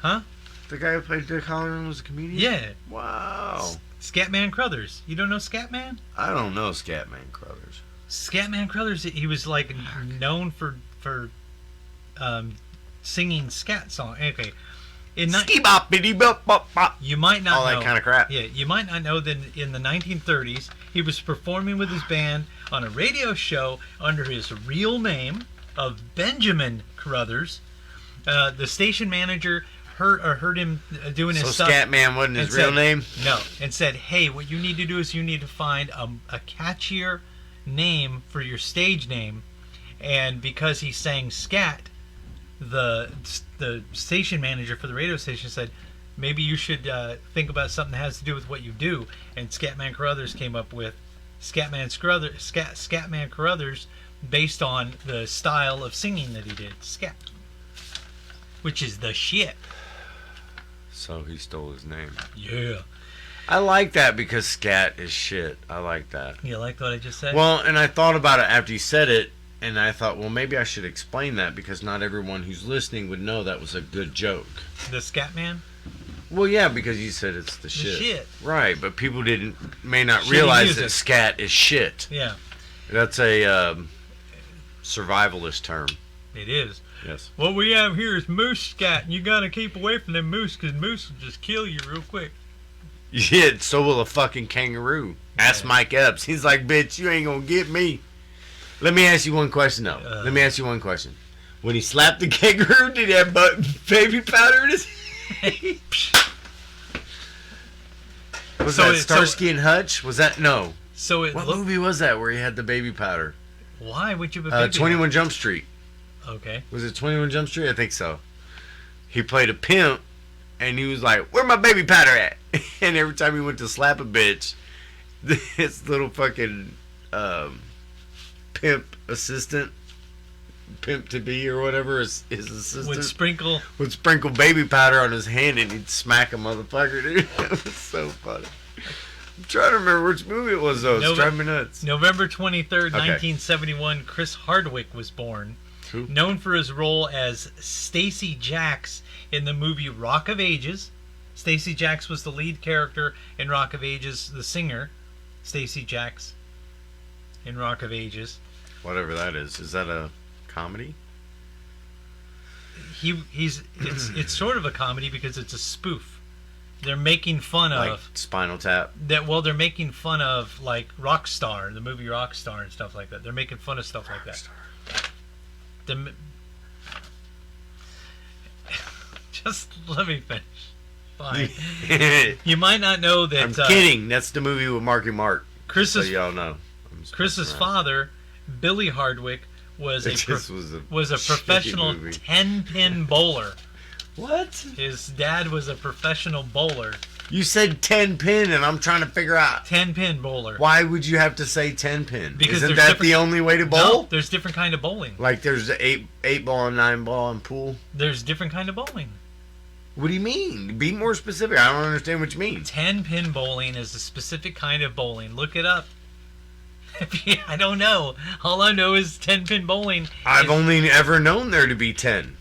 Huh? The guy who played Dick Halloran was a comedian? Yeah. Wow. Scatman Crothers. You don't know Scatman? I don't know Scatman Crothers. Scatman Crothers, he was like known for singing scat songs. Okay. You might not know. All that kind of crap. Yeah, you might not know that in the 1930s, he was performing with his band on a radio show under his real name of Benjamin Crothers. The station manager heard him doing his stuff. So Scatman wasn't his real name? No, and said, hey, what you need to do is you need to find a catchier name for your stage name. And because he sang scat, the station manager for the radio station said, maybe you should think about something that has to do with what you do. And Scatman Crothers came up with Scatman Crothers based on the style of singing that he did, scat, which is the shit. So he stole his name. Yeah. I like that because scat is shit. I like that. You like what I just said? Well, and I thought about it after you said it, and I thought, well, maybe I should explain that because not everyone who's listening would know that was a good joke. The scat man? Well, yeah, because you said it's the shit. The shit. Right, but people may not realize that scat is shit. Yeah. That's a survivalist term. It is. Yes. What we have here is moose scat, and you gotta keep away from them moose, because moose will just kill you real quick. Yeah, so will a fucking kangaroo. Yeah. Ask Mike Epps. He's like, bitch, you ain't gonna get me. Let me ask you one question, though. Let me ask you one question. When he slapped the kangaroo, did he have baby powder in his head? Was that Starsky and Hutch? Was that? No. What movie was that where he had the baby powder? Why would you have a baby 21 Jump Street. Okay. Was it 21 Jump Street? I think so. He played a pimp, and he was like, where my baby powder at? And every time he went to slap a bitch, his little fucking pimp assistant, pimp to be or whatever, his assistant would sprinkle baby powder on his hand, and he'd smack a motherfucker, dude. That was so funny. I'm trying to remember which movie it was, though. It's driving me nuts. November 23rd, 1971, Chris Hardwick was born. Who? Known for his role as Stacy Jacks in the movie Rock of Ages. Stacy Jacks was the lead character in Rock of Ages, the singer. Stacy Jacks in Rock of Ages. Whatever that is. Is that a comedy? It's sort of a comedy because it's a spoof. They're making fun of like Spinal Tap. They're making fun of like Rockstar, the movie Rockstar and stuff like that. They're making fun of stuff like that. Just let me finish. Fine. You might not know that. I'm kidding. That's the movie with Marky Mark. So y'all know. Chris's father, Billy Hardwick, was a professional 10-pin bowler. What? His dad was a professional bowler. You said 10-pin, and I'm trying to figure out. 10-pin bowler. Why would you have to say 10-pin? Because isn't that the only way to bowl? No, there's different kind of bowling. Like there's the 8 ball and 9 ball and pool? There's different kind of bowling. What do you mean? Be more specific. I don't understand what you mean. 10-pin bowling is a specific kind of bowling. Look it up. I don't know. All I know is 10-pin bowling. I've only ever known there to be 10.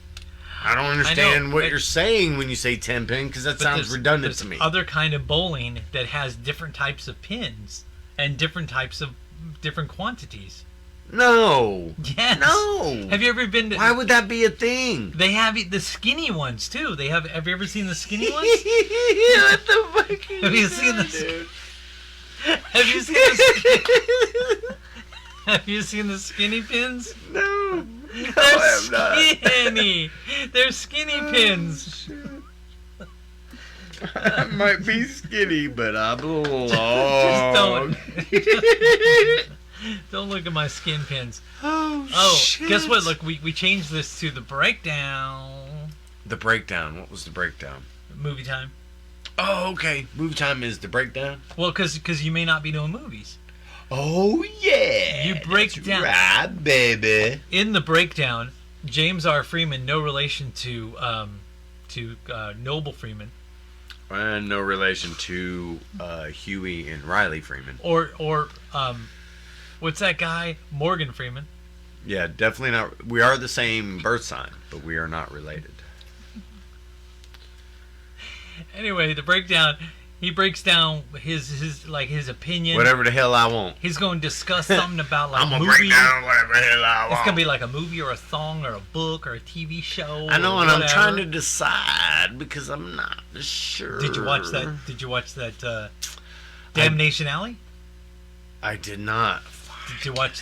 I don't understand what but, you're saying when you say 10-pin, because that sounds redundant to me. Other kind of bowling that has different types of pins and different types of different quantities. No. Yes. No. Have you ever been to... Why would that be a thing? They have the skinny ones, too. Have you ever seen the skinny ones? What the fuck Have you seen the... Have you seen the... Have you seen the skinny pins? No. They're skinny. They're skinny pins. Shit. I might be skinny, but I'm long. Don't look at my skin pins. Oh, shit. Guess what? Look, we changed this to the breakdown. The breakdown. What was the breakdown? Movie time. Oh, okay. Movie time is the breakdown? Well, because you may not be doing movies. Oh, yeah. You break down. Right, baby. In the breakdown, James R. Freeman, no relation to Noble Freeman. And no relation to Huey and Riley Freeman. Or what's that guy? Morgan Freeman. Yeah, definitely not. We are the same birth sign, but we are not related. Anyway, the breakdown, he breaks down his opinion. Whatever the hell I want. He's going to discuss something about like I'm gonna movie. break down whatever the hell I want. It's gonna be like a movie or a song or a book or a TV show. I know, or and whatever. I'm trying to decide because I'm not sure. Did you watch that? Damnation Alley? I did not. Did you watch?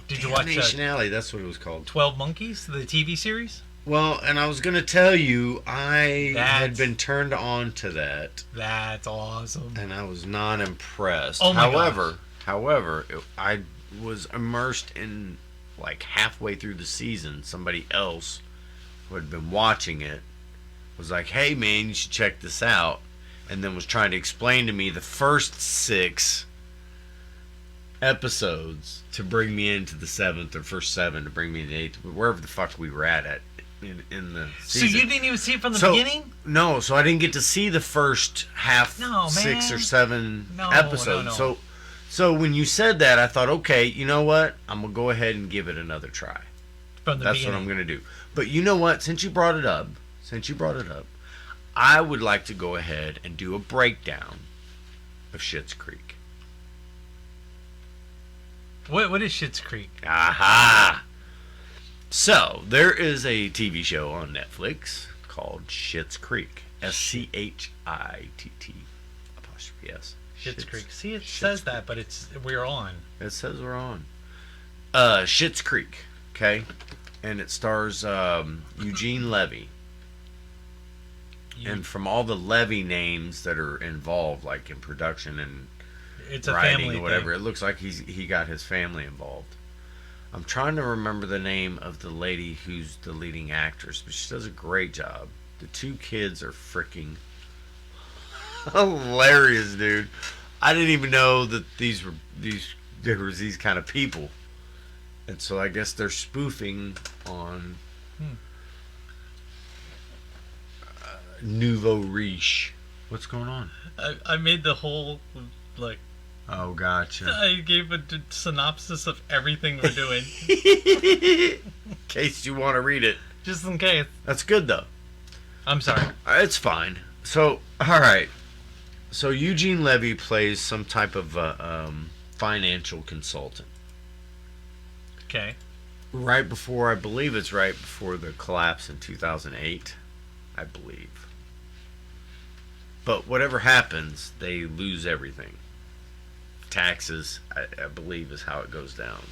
Did you watch Damnation Alley? That's what it was called. 12 Monkeys, the TV series? Well, and I was gonna tell you, I had been turned on to that. That's awesome. And I was not impressed. Oh my gosh. However, I was immersed in like halfway through the season. Somebody else who had been watching it was like, "Hey, man, you should check this out," and then was trying to explain to me the first 6 episodes to bring me into the 7th, or first 7 to bring me to the 8th, wherever the fuck we were at in the season. So you didn't even see it from the beginning? No, so I didn't get to see the first half, No, 6 man. or 7 No, episodes. no. So when you said that, I thought, okay, you know what? I'm gonna go ahead and give it another try. From the That's beginning. what I'm gonna do. But you know what? Since you brought it up, I would like to go ahead and do a breakdown of Schitt's Creek. What is Schitt's Creek? Aha! So, there is a TV show on Netflix called Schitt's Creek. SCHITT apostrophe S. Schitt's Creek. See, it says that, but we're on. It says we're on. Schitt's Creek, okay? And it stars Eugene Levy. And from all the Levy names that are involved, like in production and it's a writing family or whatever, thing. it looks like he got his family involved. I'm trying to remember the name of the lady who's the leading actress, but she does a great job. The 2 kids are freaking hilarious, dude. I didn't even know that there was these kind of people, and so I guess they're spoofing on nouveau riche. What's going on? I made the whole like. Oh, gotcha. I gave a synopsis of everything we're doing. In case you want to read it. Just in case. That's good, though. I'm sorry. It's fine. So, alright. So, Eugene Levy plays some type of financial consultant. Okay. I believe it's right before the collapse in 2008. I believe. But whatever happens, they lose everything. Taxes, I believe, is how it goes down.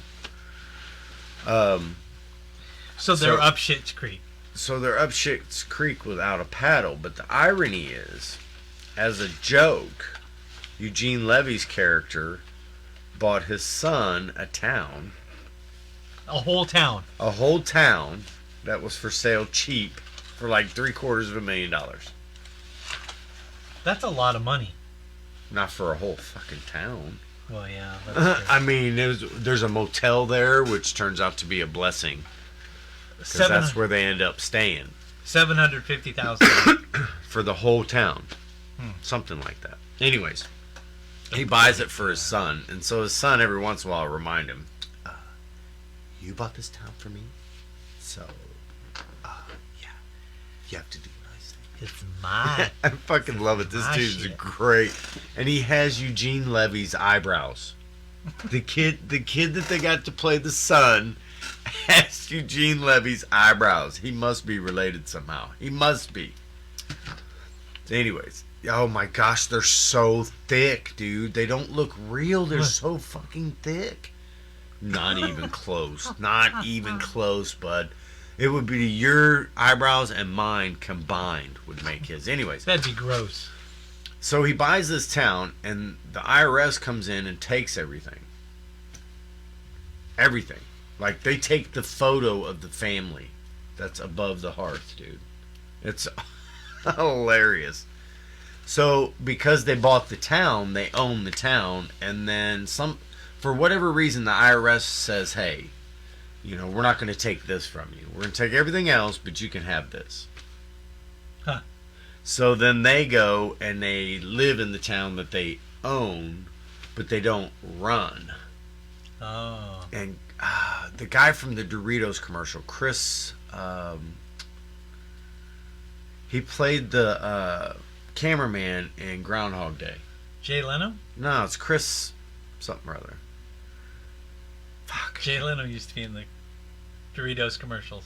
So they're up Schitt's Creek. So they're up Schitt's Creek without a paddle. But the irony is, as a joke, Eugene Levy's character bought his son a town. A whole town. A whole town that was for sale cheap for like $750,000. That's a lot of money. Not for a whole fucking town. Well, yeah. That's true. I mean, there's a motel there, which turns out to be a blessing. Because that's where they end up staying. $750,000. for the whole town. Something like that. Anyways, he buys it for his son, and so his son every once in a while will remind him, you bought this town for me, so yeah, you have to do what I say. It's mine. I fucking love it. This dude's shit. great, and he has Eugene Levy's eyebrows. The kid that they got to play the son has Eugene Levy's eyebrows. He must be related somehow. He must be. Anyways, oh my gosh, they're so thick, dude. They don't look real. They're so fucking thick. Not even close. Not even close, bud. It would be your eyebrows and mine combined would make his. Anyways. That'd be gross. So he buys this town, and the IRS comes in and takes everything. Everything. Like, they take the photo of the family that's above the hearth, dude. It's hilarious. So, because they bought the town, they own the town, and then for whatever reason, the IRS says, hey, you know, we're not going to take this from you. We're going to take everything else, but you can have this. Huh. So then they go and they live in the town that they own, but they don't run. Oh. And the guy from the Doritos commercial, Chris, he played the cameraman in Groundhog Day. Jay Leno? No, it's Chris something or other. Fuck. Jay Leno used to be in the Doritos commercials.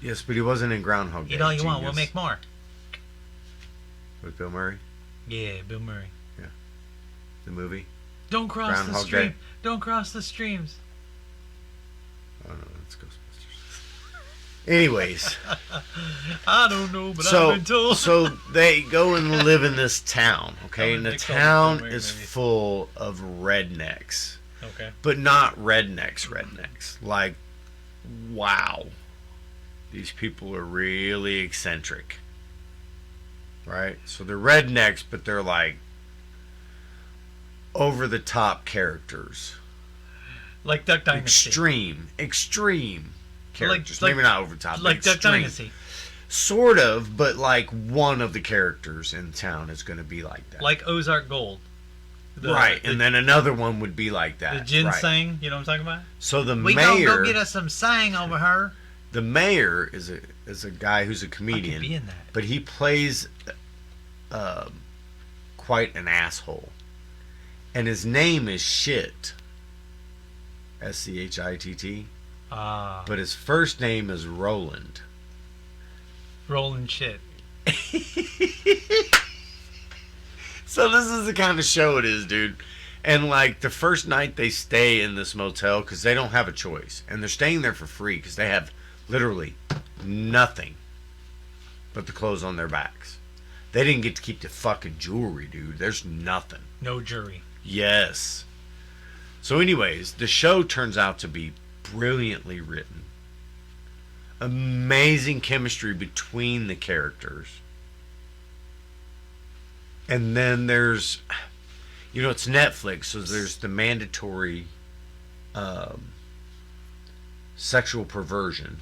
Yes, but he wasn't in Groundhog Day. Eat all you want, we'll make more. With Bill Murray? Yeah, Bill Murray. Yeah. The movie? Don't cross Groundhog the stream. Day. Don't cross the streams. Oh no, that's Ghostbusters. Anyways. I don't know, but I've been told. So they go and live in this town, okay? And the town is maybe. full of rednecks. Okay. But not rednecks. Like, wow. These people are really eccentric. Right? So they're rednecks, but they're like over the top characters. Like Duck Dynasty. Extreme characters. Maybe not over the top. Like Duck Dynasty. Sort of, but like one of the characters in town is going to be like that. Like Ozark Gold. And then another one would be like that. The ginseng, you know what I'm talking about? So the we mayor... We gonna go get us some sang over her. The mayor is a guy who's a comedian. I could be in that. But he plays quite an asshole. And his name is Shit. Schitt. But his first name is Roland. Roland Shit. So this is the kind of show it is, dude. And like the first night they stay in this motel because they don't have a choice. And they're staying there for free because they have literally nothing but the clothes on their backs. They didn't get to keep the fucking jewelry, dude. There's nothing. No jury. Yes. So anyways, the show turns out to be brilliantly written. Amazing chemistry between the characters. And then there's, you know, it's Netflix, so there's the mandatory sexual perversion,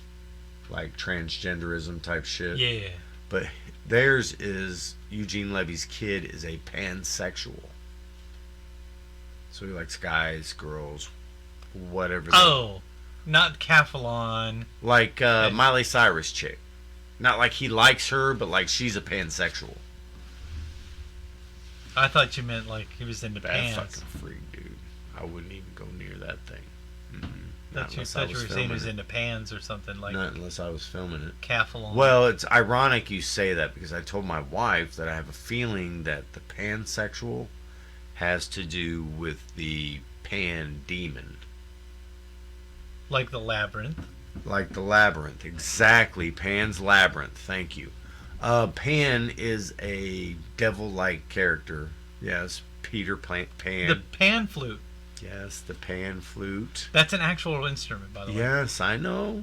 like transgenderism type shit. Yeah. But theirs is Eugene Levy's kid is a pansexual. So he likes guys, girls, whatever. Oh, not Cathalon. Like Miley Cyrus chick. Not like he likes her, but like she's a pansexual. I thought you meant like he was into That pans. fucking freak, dude. I wouldn't even go near that thing. Thought you were saying he was into pans or something like. Not unless I was filming it. Cathalon. Well, it's ironic you say that because I told my wife that I have a feeling that the pansexual has to do with the pan demon. Like the labyrinth. Like the labyrinth. Exactly. Pan's labyrinth. Thank you. Pan is a devil-like character. Yes, Peter Pan. The pan flute. Yes, the pan flute. That's an actual instrument, by the way. Yes, I know.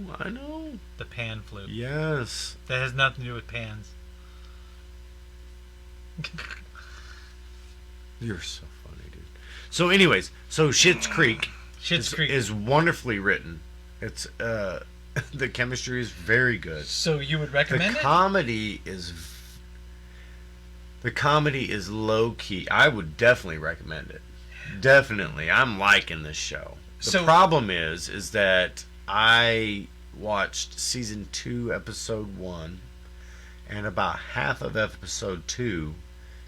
The pan flute. Yes. That has nothing to do with pans. You're so funny, dude. So anyways, so Schitt's Creek is wonderfully written. It's the chemistry is very good. So you would recommend the it? comedy is The comedy is low key. I would definitely recommend it. Definitely. I'm liking this show. The problem is that I watched season 2, episode 1, and about half of episode 2,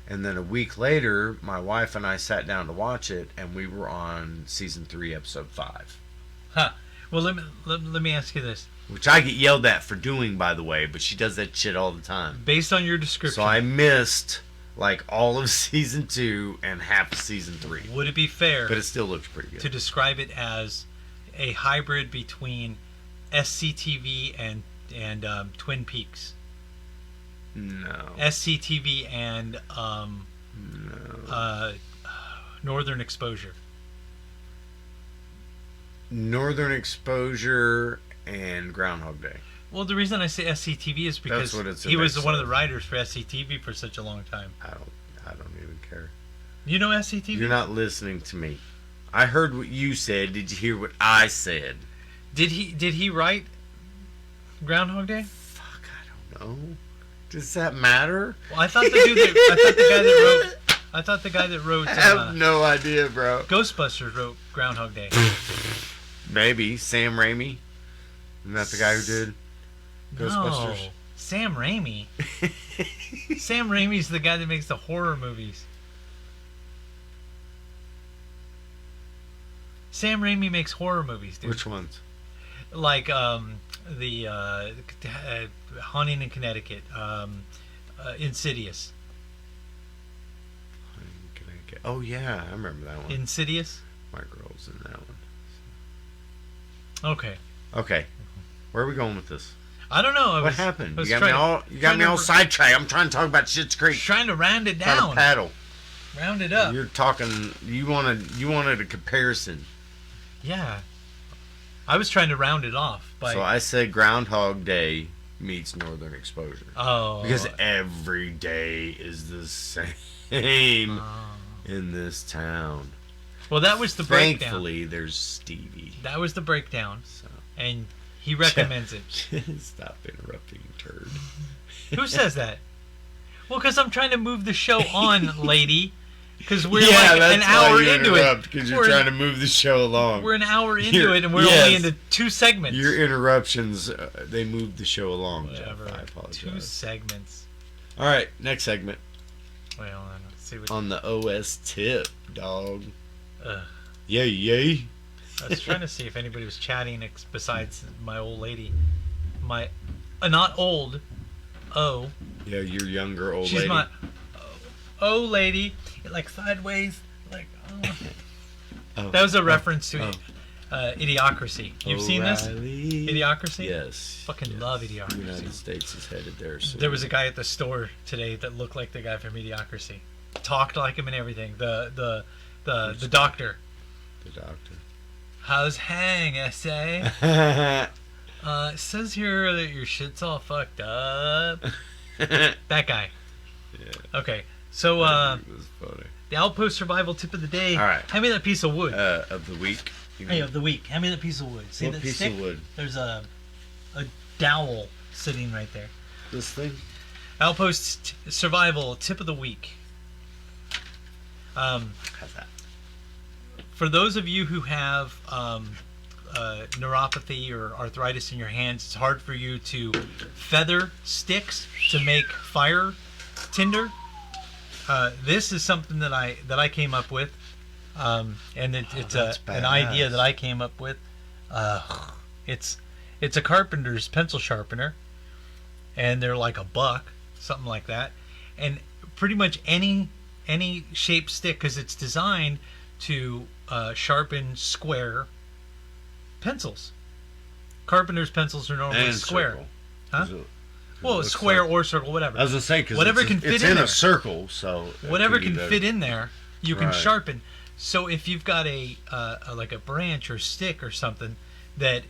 and then a week later, my wife and I sat down to watch it, and we were on season 3, episode 5. Huh. Well, let me ask you this. Which I get yelled at for doing, by the way, but she does that shit all the time. Based on your description. So I missed like all of season 2 and half of season 3. Would it be fair? But it still looks pretty good. To describe it as a hybrid between SCTV and Twin Peaks. No. SCTV and No. Northern Exposure. Northern Exposure and Groundhog Day. Well, the reason I say SCTV is because he was one of the writers for SCTV for such a long time. I don't even care. You know SCTV? You're not listening to me. I heard what you said. Did you hear what I said? Did he write Groundhog Day? Fuck, I don't know. Does that matter? Well, I thought the guy that wrote I have no idea, bro. Ghostbusters wrote Groundhog Day. Maybe Sam Raimi. Isn't that the guy who did Ghostbusters? No, Sam Raimi. Sam Raimi's the guy that makes the horror movies. Sam Raimi makes horror movies, dude. Which ones? Like the Haunting in Connecticut, Insidious. Oh yeah, I remember that one. Insidious. My girl's in that one. Okay. Okay. Where are we going with this? I don't know. What happened? You got me all sidetracked. I'm trying to talk about Schitt's Creek. Trying to round it Trying down. to paddle. Round it up. You're talking. You wanted a comparison. Yeah. I was trying to round it off. So I said Groundhog Day meets Northern Exposure. Oh. Because every day is the same in this town. Well, that was the breakdown. Thankfully, there's Stevie. That was the breakdown. So. And he recommends it. Stop interrupting, turd. Who says that? Well, because I'm trying to move the show on, lady. Because we're like an hour into it. Because you're trying to move the show along. We're an hour into it, and we're only into 2 segments. Your interruptions, they moved the show along, Whatever. Jeff. I apologize. 2 segments. All right, next segment. Well, let's see what... On the OS tip, dog. Ugh. Yay. I was trying to see if anybody was chatting besides my old lady. My... not old. Oh. Yeah, your younger old lady. She's my... Oh, lady. Like sideways. Like... Oh. That was a reference to Idiocracy. You've seen this? Idiocracy? Yes. Fucking love Idiocracy. The United States is headed there soon. There was a guy at the store today that looked like the guy from Idiocracy. Talked like him and everything. The doctor. The doctor. How's hang, essay? It says here that your shit's all fucked up. That guy. Yeah. Okay. So the Outpost Survival Tip of the day. All right. Hand me that piece of wood. Of the week. Hey, of the week. Hand me that piece of wood. See what that piece stick? of wood? There's a dowel sitting right there. This thing? Outpost Survival Tip of the week. How's that? For those of you who have neuropathy or arthritis in your hands, it's hard for you to feather sticks to make fire tinder. This is something that I came up with, and it's an idea that I came up with. It's a carpenter's pencil sharpener, and they're like $1, something like that, and pretty much any shaped stick, because it's designed to sharpen square pencils. Carpenter's pencils are normally square. Circle. Huh? Well, square or circle, whatever. I was gonna say, because whatever can fit it's in in there. a circle, so whatever can fit in there, you can Right. sharpen. So if you've got like a branch or stick or something that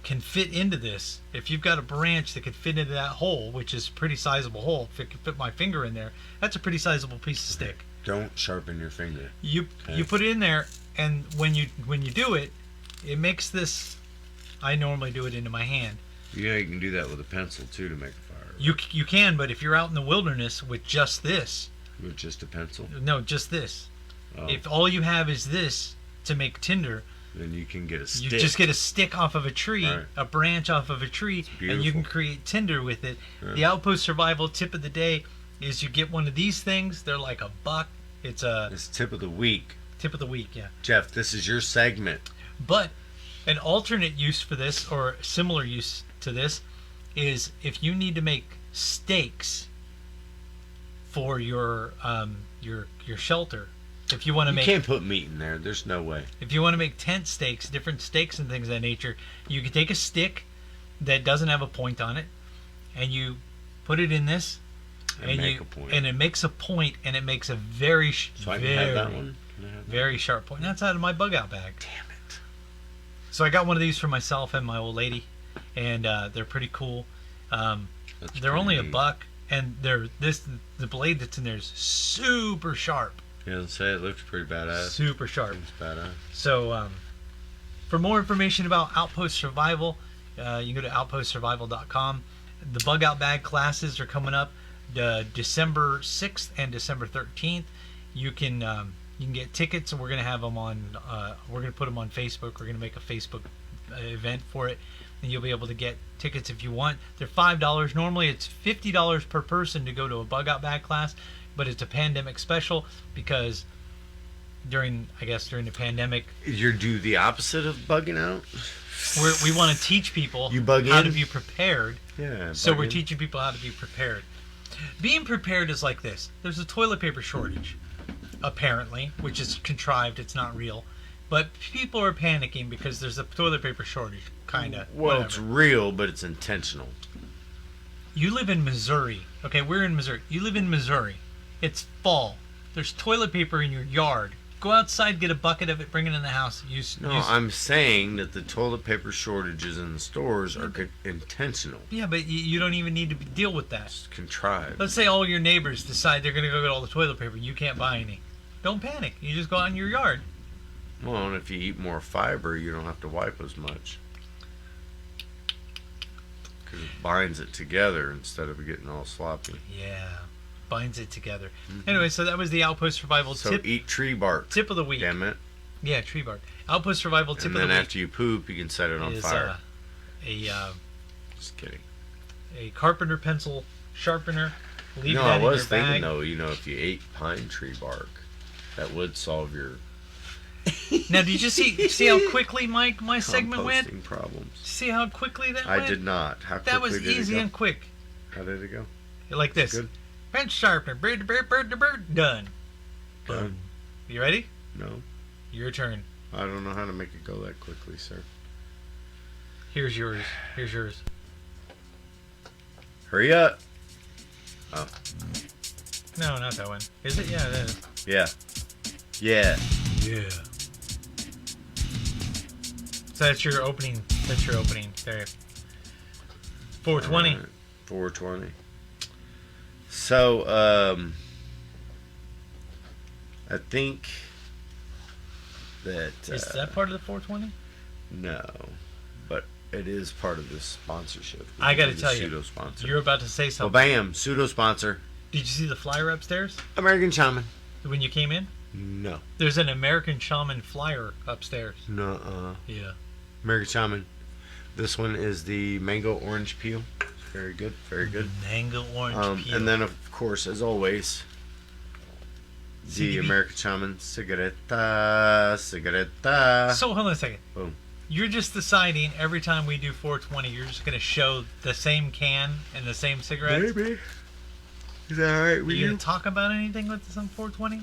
can fit into this, if you've got a branch that could fit into that hole, which is a pretty sizable hole, if it could fit my finger in there, that's a pretty sizable piece of stick. Don't sharpen your finger. You put it in there, and when you do it, it makes this. I normally do it into my hand. Yeah, you can do that with a pencil too to make a fire. You can, but if you're out in the wilderness with just this, With just a pencil? no, just this. Oh. If all you have is this to make tinder, Then you can get a stick. you just get a stick off of a tree, Right. a branch off of a tree, and you can create tinder with it. Yeah. The Outpost Survival Tip of the day is you get one of these things. They're like $1. It's a It's tip of the week. tip of the week, yeah. Jeff, this is your segment. But an alternate use for this, or similar use to this, is if you need to make steaks for your shelter. If you want to You make can't put meat in there. There's no way. if you want to make tent stakes, different steaks and things of that nature, you can take a stick that doesn't have a point on it, and you put it in this, And make a point. and it makes a point, and it makes a very So I can have that one? Can I have that? very sharp point. That's out of my bug out bag. Damn it. So I got one of these for myself and my old lady, and they're pretty cool. That's They're only pretty neat. $1, and the blade that's in there is super sharp, Yeah, let's say it looks pretty badass. super sharp. It's badass. So, for more information about Outpost Survival, you can go to outpostsurvival.com. The bug out bag classes are coming up December 6th and December 13th. You can get tickets, and we're gonna have them on. We're gonna put them on Facebook. We're gonna make a Facebook event for it, and you'll be able to get tickets if you want. They're $5. Normally, it's $50 per person to go to a bug out bag class, but it's a pandemic special because during the pandemic, You do the opposite of bugging out? we want to teach people You bug how in? to be prepared. Yeah. So we're bugging. teaching people how to be prepared. Being prepared is like this. There's a toilet paper shortage, apparently, which is contrived. It's not real. But people are panicking because there's a toilet paper shortage, kind of. Well, it's real, but it's intentional. You live in Missouri. Okay, we're in Missouri. You live in Missouri. It's fall. There's toilet paper in your yard. Go outside, get a bucket of it, bring it in the house. No, I'm saying that the toilet paper shortages in the stores are intentional. Yeah, but you don't even need to deal with that. It's contrived. Let's say all your neighbors decide they're going to go get all the toilet paper. You can't buy any. Don't panic. You just go out in your yard. Well, and if you eat more fiber, you don't have to wipe as much. Because it binds it together instead of getting all sloppy. Yeah. Binds it together. Anyway, so that was the Outpost Survival So tip eat tree bark. tip of the week. Damn it. Yeah, tree bark. Outpost Survival tip And of then the week after you poop, you can set it on is fire. Just kidding. a carpenter pencil sharpener. Leave No, that I in was your thinking bag. though, if you ate pine tree bark, that would solve your Now, did you see how quickly my segment went? composting problems. See how quickly that I went? did not. How quickly That was did easy it go? and quick. How did it go? Like this. Good. Pencil sharpener. Bird. Done. Done. You ready? No, Your turn. I don't know how to make it go that quickly, sir. Here's yours. Hurry up. No, not that one. Is it? Yeah, it is. Yeah. Yeah. Yeah. So that's your opening. There. 420. All right, 420. So, I think that Is that part of the 420? no, but it is part of this sponsorship. I gotta The tell you, pseudo sponsor. You're about to say Well, something. bam, pseudo sponsor. Did you see the flyer upstairs American Shaman. when you came in? No. There's an American Shaman flyer upstairs. No. Yeah. American Shaman. This one is the mango orange peel. Very good. Very good. Mango orange peel. And then, of course, as always, the CBD. American Shaman cigaretta. So hold on a second. Boom. You're just deciding every time we do 420, you're just going to show the same can and the same cigarettes. Maybe. Is that all right Are with you you? going to talk about anything with some 420?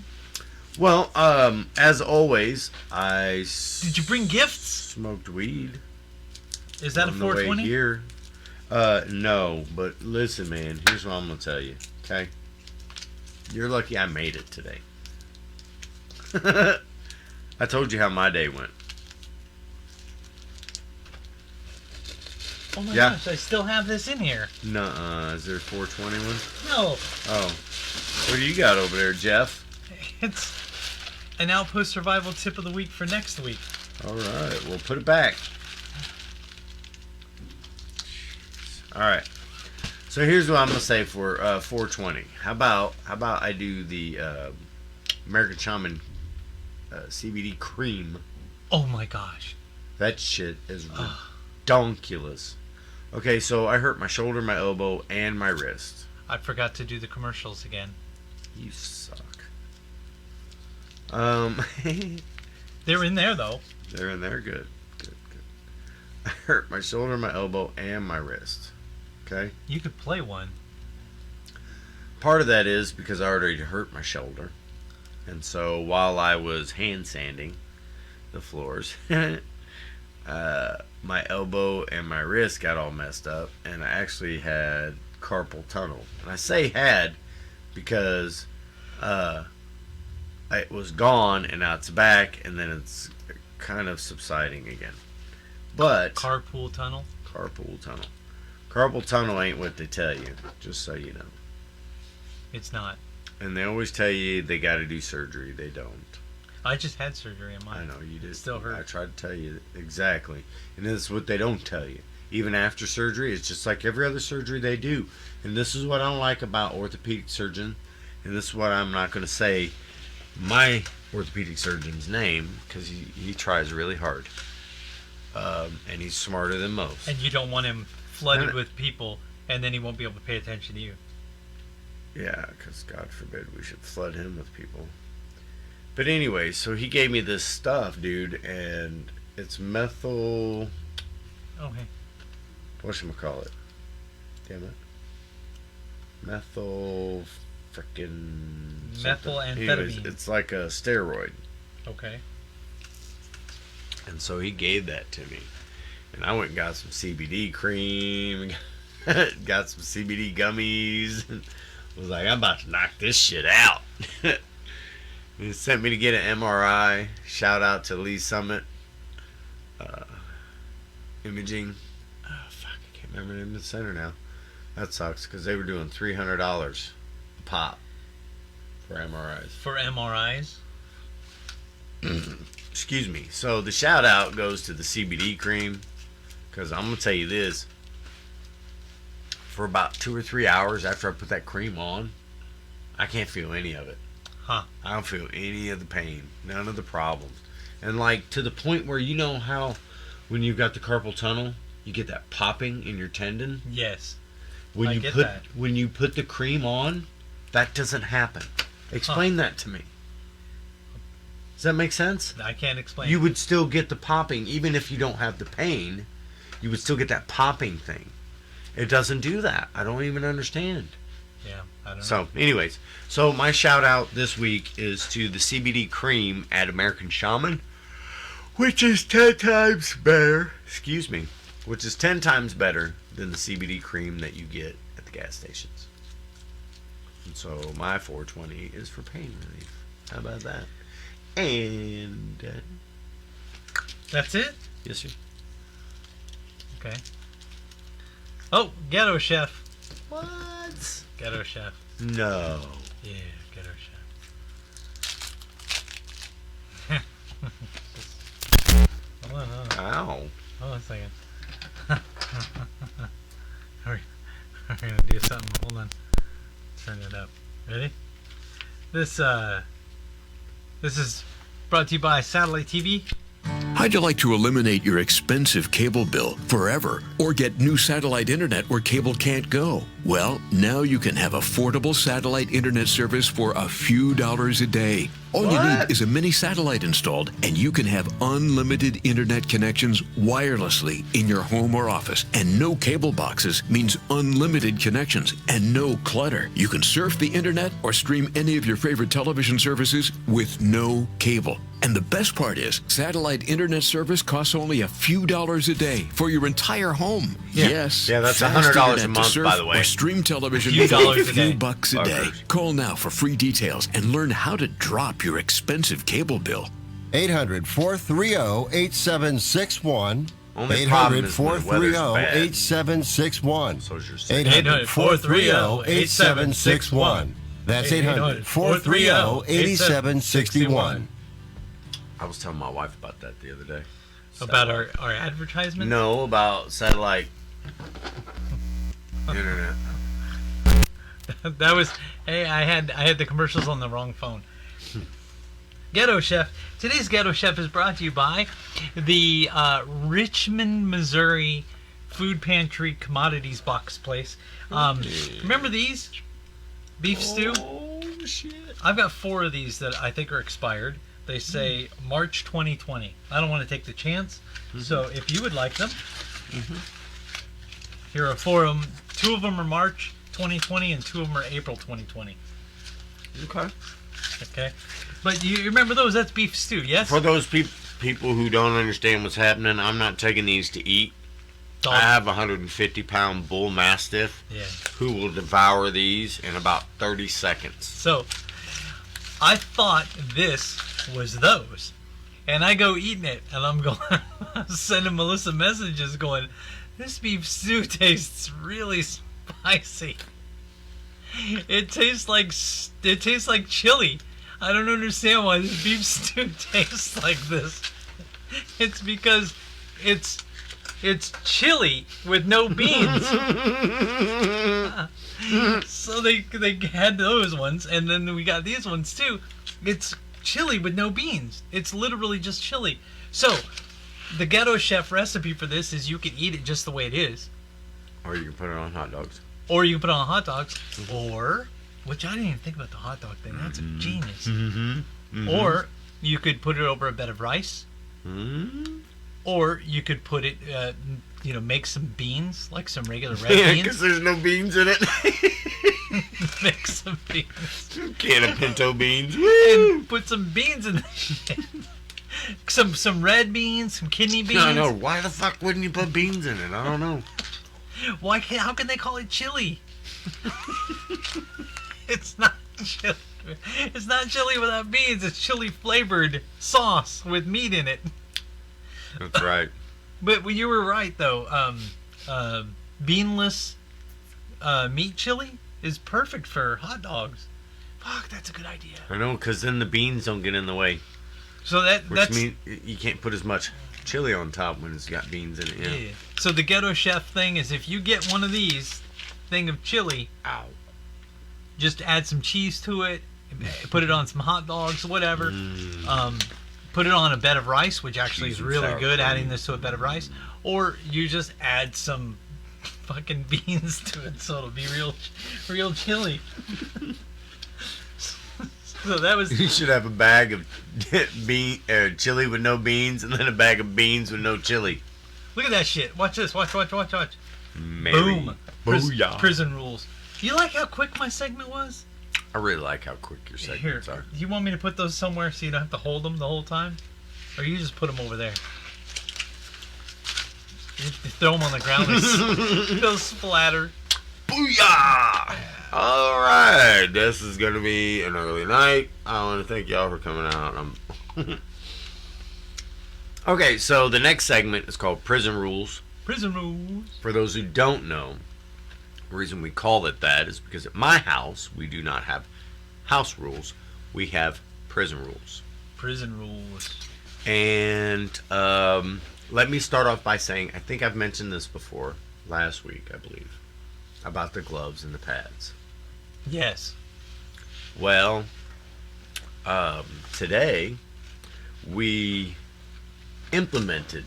Well, as always, I Did you bring gifts? smoked weed. Is that a on the way 420? here. No, but listen, man. Here's what I'm gonna tell you. Okay, you're lucky I made it today. I told you how my day went. Oh my Yeah. gosh, I still have this in here. Nuh-uh. Is there a 421? No, Oh, what do you got over there, Jeff? it's an Outpost Survival Tip of the Week for next week. All right, we'll put it back. All right. So here's what I'm gonna say for 420. How about I do the American Shaman CBD cream? Oh my gosh. That shit is redonkulous. Okay, so I hurt my shoulder, my elbow, and my wrist. I forgot to do the commercials again. You suck. They're in there though. They're in there. Good. I hurt my shoulder, my elbow, and my wrist. Okay. You could play one. Part of that is because I already hurt my shoulder, and so while I was hand sanding the floors, my elbow and my wrist got all messed up, and I actually had carpal tunnel. And I say had because it was gone, and now it's back, and then it's kind of subsiding again. But Carpool tunnel? Carpool tunnel. Carpal tunnel ain't what they tell you, just so you know. It's not. And they always tell you they got to do surgery. They don't. I just had surgery on mine. I know you did. It still hurt. I tried to tell you exactly, and this is what they don't tell you. Even after surgery, it's just like every other surgery they do. And this is what I don't like about orthopedic surgeon. And this is what I'm not going to say my orthopedic surgeon's name, because he tries really hard, and he's smarter than most. And you don't want him flooded with people, and then he won't be able to pay attention to you. Yeah, because God forbid we should flood him with people. But anyway, so he gave me this stuff, dude, and it's methyl... Oh, hey. Whatchamacallit? Damn it. Methyl... Frickin' Methylamphetamine. Anyways, it's like a steroid. Okay. And so he gave that to me. And I went and got some CBD cream, got some CBD gummies, and was like, I'm about to knock this shit out. He sent me to get an MRI. Shout out to Lee Summit Imaging. Oh, fuck, I can't remember the name of the center now. That sucks, because they were doing $300 a pop for MRIs. For MRIs? Excuse me. So the shout out goes to the CBD cream, because I'm going to tell you this. For about 2 or 3 hours after I put that cream on, I can't feel any of it. Huh. I don't feel any of the pain, none of the problems. And like to the point where, you know how when you've got the carpal tunnel, you get that popping in your tendon? Yes. When I you get put that. when you put the cream on, that doesn't happen. Explain that to me. Does that make sense? I can't explain. You would still get the popping even if you don't have the pain. You would still get that popping thing. It doesn't do that. I don't even understand. Yeah, I don't know. So, anyways, so my shout out this week is to the CBD cream at American Shaman, which is 10 times better. Excuse me, which is 10 times better than the CBD cream that you get at the gas stations. And so my 420 is for pain relief. How about that? And that's it? yes, sir. Okay. Oh, Ghetto Chef. What? Ghetto Chef. No. Yeah, Ghetto Chef. Hold on. Ow. Hold on a second. We're gonna do something. Hold on. Turn it up. Ready? This is brought to you by Satellite TV. How'd you like to eliminate your expensive cable bill forever or get new satellite internet where cable can't go? Well, now you can have affordable satellite internet service for a few dollars a day. All you need is a mini satellite installed, and you can have unlimited internet connections wirelessly in your home or office. And no cable boxes means unlimited connections and no clutter. You can surf the internet or stream any of your favorite television services with no cable. And the best part is, satellite internet service costs only a few dollars a day for your entire home. Yes. Yeah, that's fast $100 a internet to month, surf by the way. Or stream television Few for a dollars a few day. bucks a day. Fuckers. Call now for free details and learn how to drop your expensive cable bill. 800-430-8761. Only problem is when the weather's bad. 800-430-8761. So is your sick. 800-430-8761. That's 800-430-8761. I was telling my wife about that the other day. About our advertisement? No, about satellite internet. That was. Hey, I had the commercials on the wrong phone. Ghetto Chef. Today's Ghetto Chef is brought to you by the Richmond, Missouri Food Pantry Commodities Box Place. Remember these? Beef stew? Oh, shit. I've got 4 of these that I think are expired. They say March 2020. I don't want to take the chance. So if you would like them, here are 4 of them. 2 of them are March 2020 and 2 of them are April 2020. Okay. Okay. But you remember those? That's beef stew, yes? For those people who don't understand what's happening, I'm not taking these to eat. Dog. I have a 150-pound bull mastiff who will devour these in about 30 seconds. So, I thought this was those. And I go eating it, and I'm going, sending Melissa messages going, this beef stew tastes really spicy. It tastes like chili. I don't understand why this beef stew tastes like this. It's because it's chili with no beans. So they had those ones, and then we got these ones too. It's chili with no beans. It's literally just chili. So the Ghetto Chef recipe for this is you can eat it just the way it is, Or you can put it on hot dogs. or you can put it on hot dogs, or, which I didn't even think about the hot dog thing. That's a genius. Or you could put it over a bed of rice. Or you could put it, make some beans, like some regular red Yeah, beans. because there's no beans in it. Make some beans. Can of pinto beans. And put some beans in the shit. Some red beans, some kidney beans. I know. Why the fuck wouldn't you put beans in it? I don't know. How can they call it chili? It's not chili. It's not chili without beans. It's chili flavored sauce with meat in it. That's right. But you were right though. Beanless meat chili is perfect for hot dogs. Fuck, that's a good idea. I know, because then the beans don't get in the way. So Which means you can't put as much chili on top when it's got beans in it. Yeah. So the Ghetto Chef thing is, if you get one of these thing of chili, just add some cheese to it, put it on some hot dogs, whatever. Put it on a bed of rice, which actually is really good, adding this to a bed of rice. Or you just add some fucking beans to it, so it'll be real chili. So that was. You should have a bag of chili with no beans, and then a bag of beans with no chili. Look at that shit. Watch this. Watch. Mary. Boom. Booyah. Prison rules. You like how quick my segment was? I really like how quick your segments Here, are. do you want me to put those somewhere so you don't have to hold them the whole time? Or you just put them over there? You throw them on the ground, they'll splatter. Booyah! Alright, this is going to be an early night. I want to thank y'all for coming out. Okay, so the next segment is called Prison Rules. Prison rules. For those who don't know, the reason we call it that is because at my house, we do not have house rules. We have prison rules. Prison rules. And let me start off by saying, I think I've mentioned this before, last week, I believe, about the gloves and the pads. Yes. Well, today, we implemented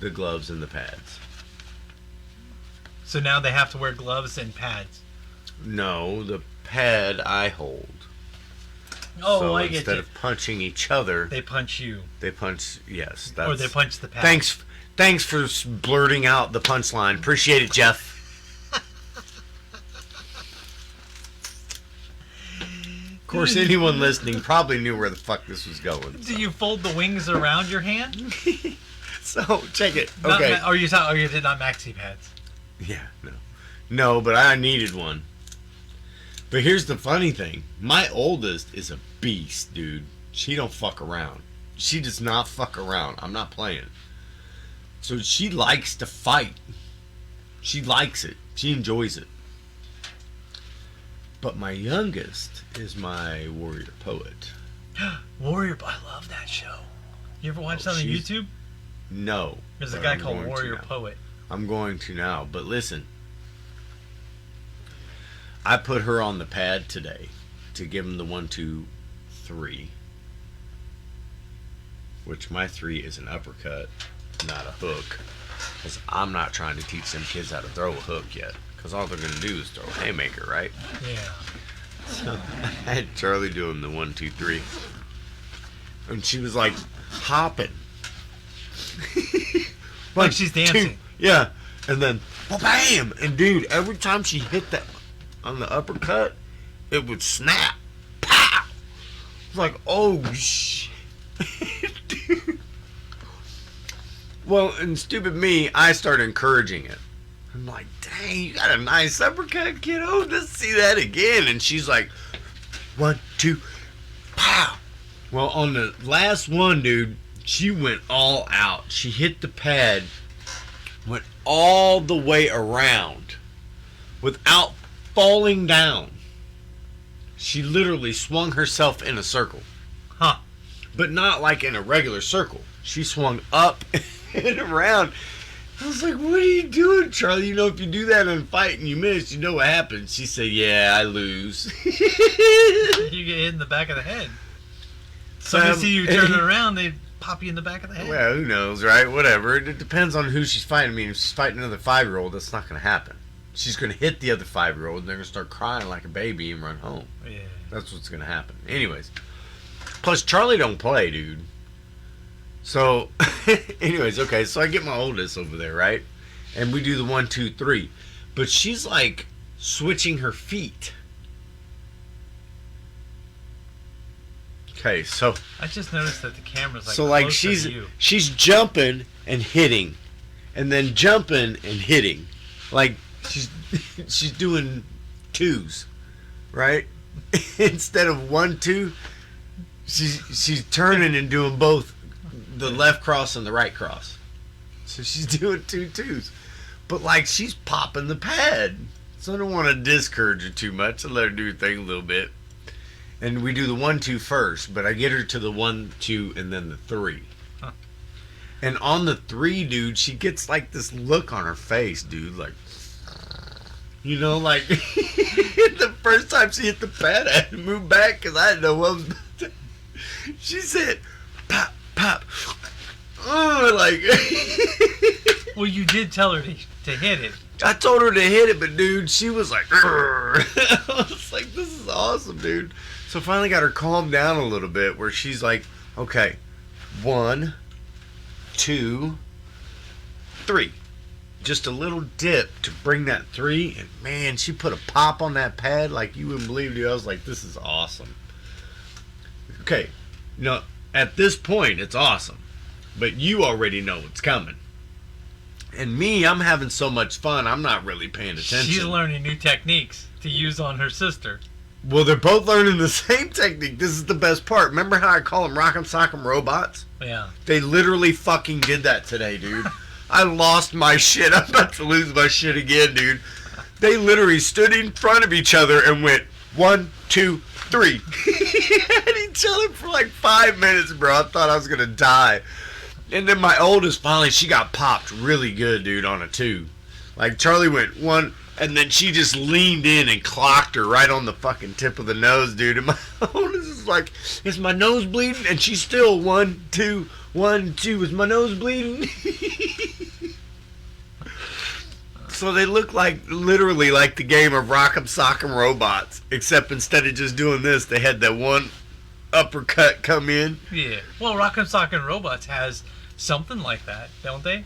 the gloves and the pads. So now they have to wear gloves and pads. No, the pad I hold. Oh, so I get instead you. of punching each other, They punch you. they punch. Yes, Or they punch the pad. Thanks for blurting out the punchline. Appreciate it, Jeff. Of course, anyone listening probably knew where the fuck this was going. Do you fold the wings around your hand? So check it. Not Okay. or you did not maxi pads. Yeah, no, but I needed one. But here's the funny thing: my oldest is a beast, dude. She don't fuck around. She does not fuck around. I'm not playing. So she likes to fight. She likes it. She enjoys it. But my youngest is my warrior poet. Warrior, I love that show. You ever watch that on she's- YouTube? No. There's a but guy I'm called going to Warrior now. Poet. I'm going to now, but listen. I put her on the pad today to give him the 1, 2, 3. Which my 3 is an uppercut, not a hook. Because I'm not trying to teach them kids how to throw a hook yet. Because all they're going to do is throw a haymaker, right? Yeah. So I had Charlie doing the 1, 2, 3. And she was like hopping. Like she's dancing. Yeah. And then, bam! And dude, every time she hit that on the uppercut, it would snap. Pow! It's like, oh shit. Dude. Well, and stupid me, I started encouraging it. I'm like, dang, you got a nice uppercut, kiddo. Let's see that again. And she's like, 1, 2, pow. Well, on the last one, dude, she went all out. She hit the pad, went all the way around without falling down. She literally swung herself in a circle. Huh. But not like in a regular circle. She swung up and around. I was like, what are you doing, Charlie? You know, if you do that in a fight and you miss, you know what happens. She said, yeah, I lose. You get hit in the back of the head. Somebody see you turning around, they pop you in the back of the head. Well, who knows, right? Whatever. It depends on who she's fighting. I mean, if she's fighting another 5-year-old, that's not going to happen. She's going to hit the other 5-year-old, and they're going to start crying like a baby and run home. Yeah. That's what's going to happen. Anyways. Plus, Charlie don't play, dude. So, anyways, okay. So I get my oldest over there, right? And we do the 1, 2, 3. But she's like switching her feet. Okay, so I just noticed that the camera's like so like closer to you. she's jumping and hitting, and then jumping and hitting, like she's doing 2s, right? Instead of 1, 2, she's turning and doing both, the left cross and the right cross. So she's doing 2 2s, but like she's popping the pad. So I don't want to discourage her too much. I let her do her thing a little bit. And we do the 1, 2 first, but I get her to the 1, 2, and then the 3. Huh. And on the 3, dude, she gets like this look on her face, dude, like, you know, like the first time she hit the pad, I had to move back because I didn't know what was about to. She said, pop, pop. Oh, like. Well, you did tell her to hit it. I told her to hit it, but dude, she was like, I was like, this is awesome, dude. So finally got her calmed down a little bit where she's like, okay, 1, 2, 3. Just a little dip to bring that 3. And man, she put a pop on that pad like you wouldn't believe, dude. I was like, this is awesome. Okay, you know, at this point, it's awesome. But you already know what's coming. And me, I'm having so much fun, I'm not really paying attention. She's learning new techniques to use on her sister. Well, they're both learning the same technique. This is the best part. Remember how I call them Rock'em Sock'em robots? Yeah. They literally fucking did that today, dude. I lost my shit. I'm about to lose my shit again, dude. They literally stood in front of each other and went 1, 2, 3. At each other for like 5 minutes, bro. I thought I was going to die. And then my oldest, finally, she got popped really good, dude, on a 2. Like, Charlie went 1, and then she just leaned in and clocked her right on the fucking tip of the nose, dude. And my oldest is like, is my nose bleeding? And she's still 1, 2, 1, 2. Is my nose bleeding? So they look like, literally like the game of Rock'em Sock'em robots. Except instead of just doing this, they had that one uppercut come in. Yeah. Well, Rock'em Sock'em Robots has something like that, don't they?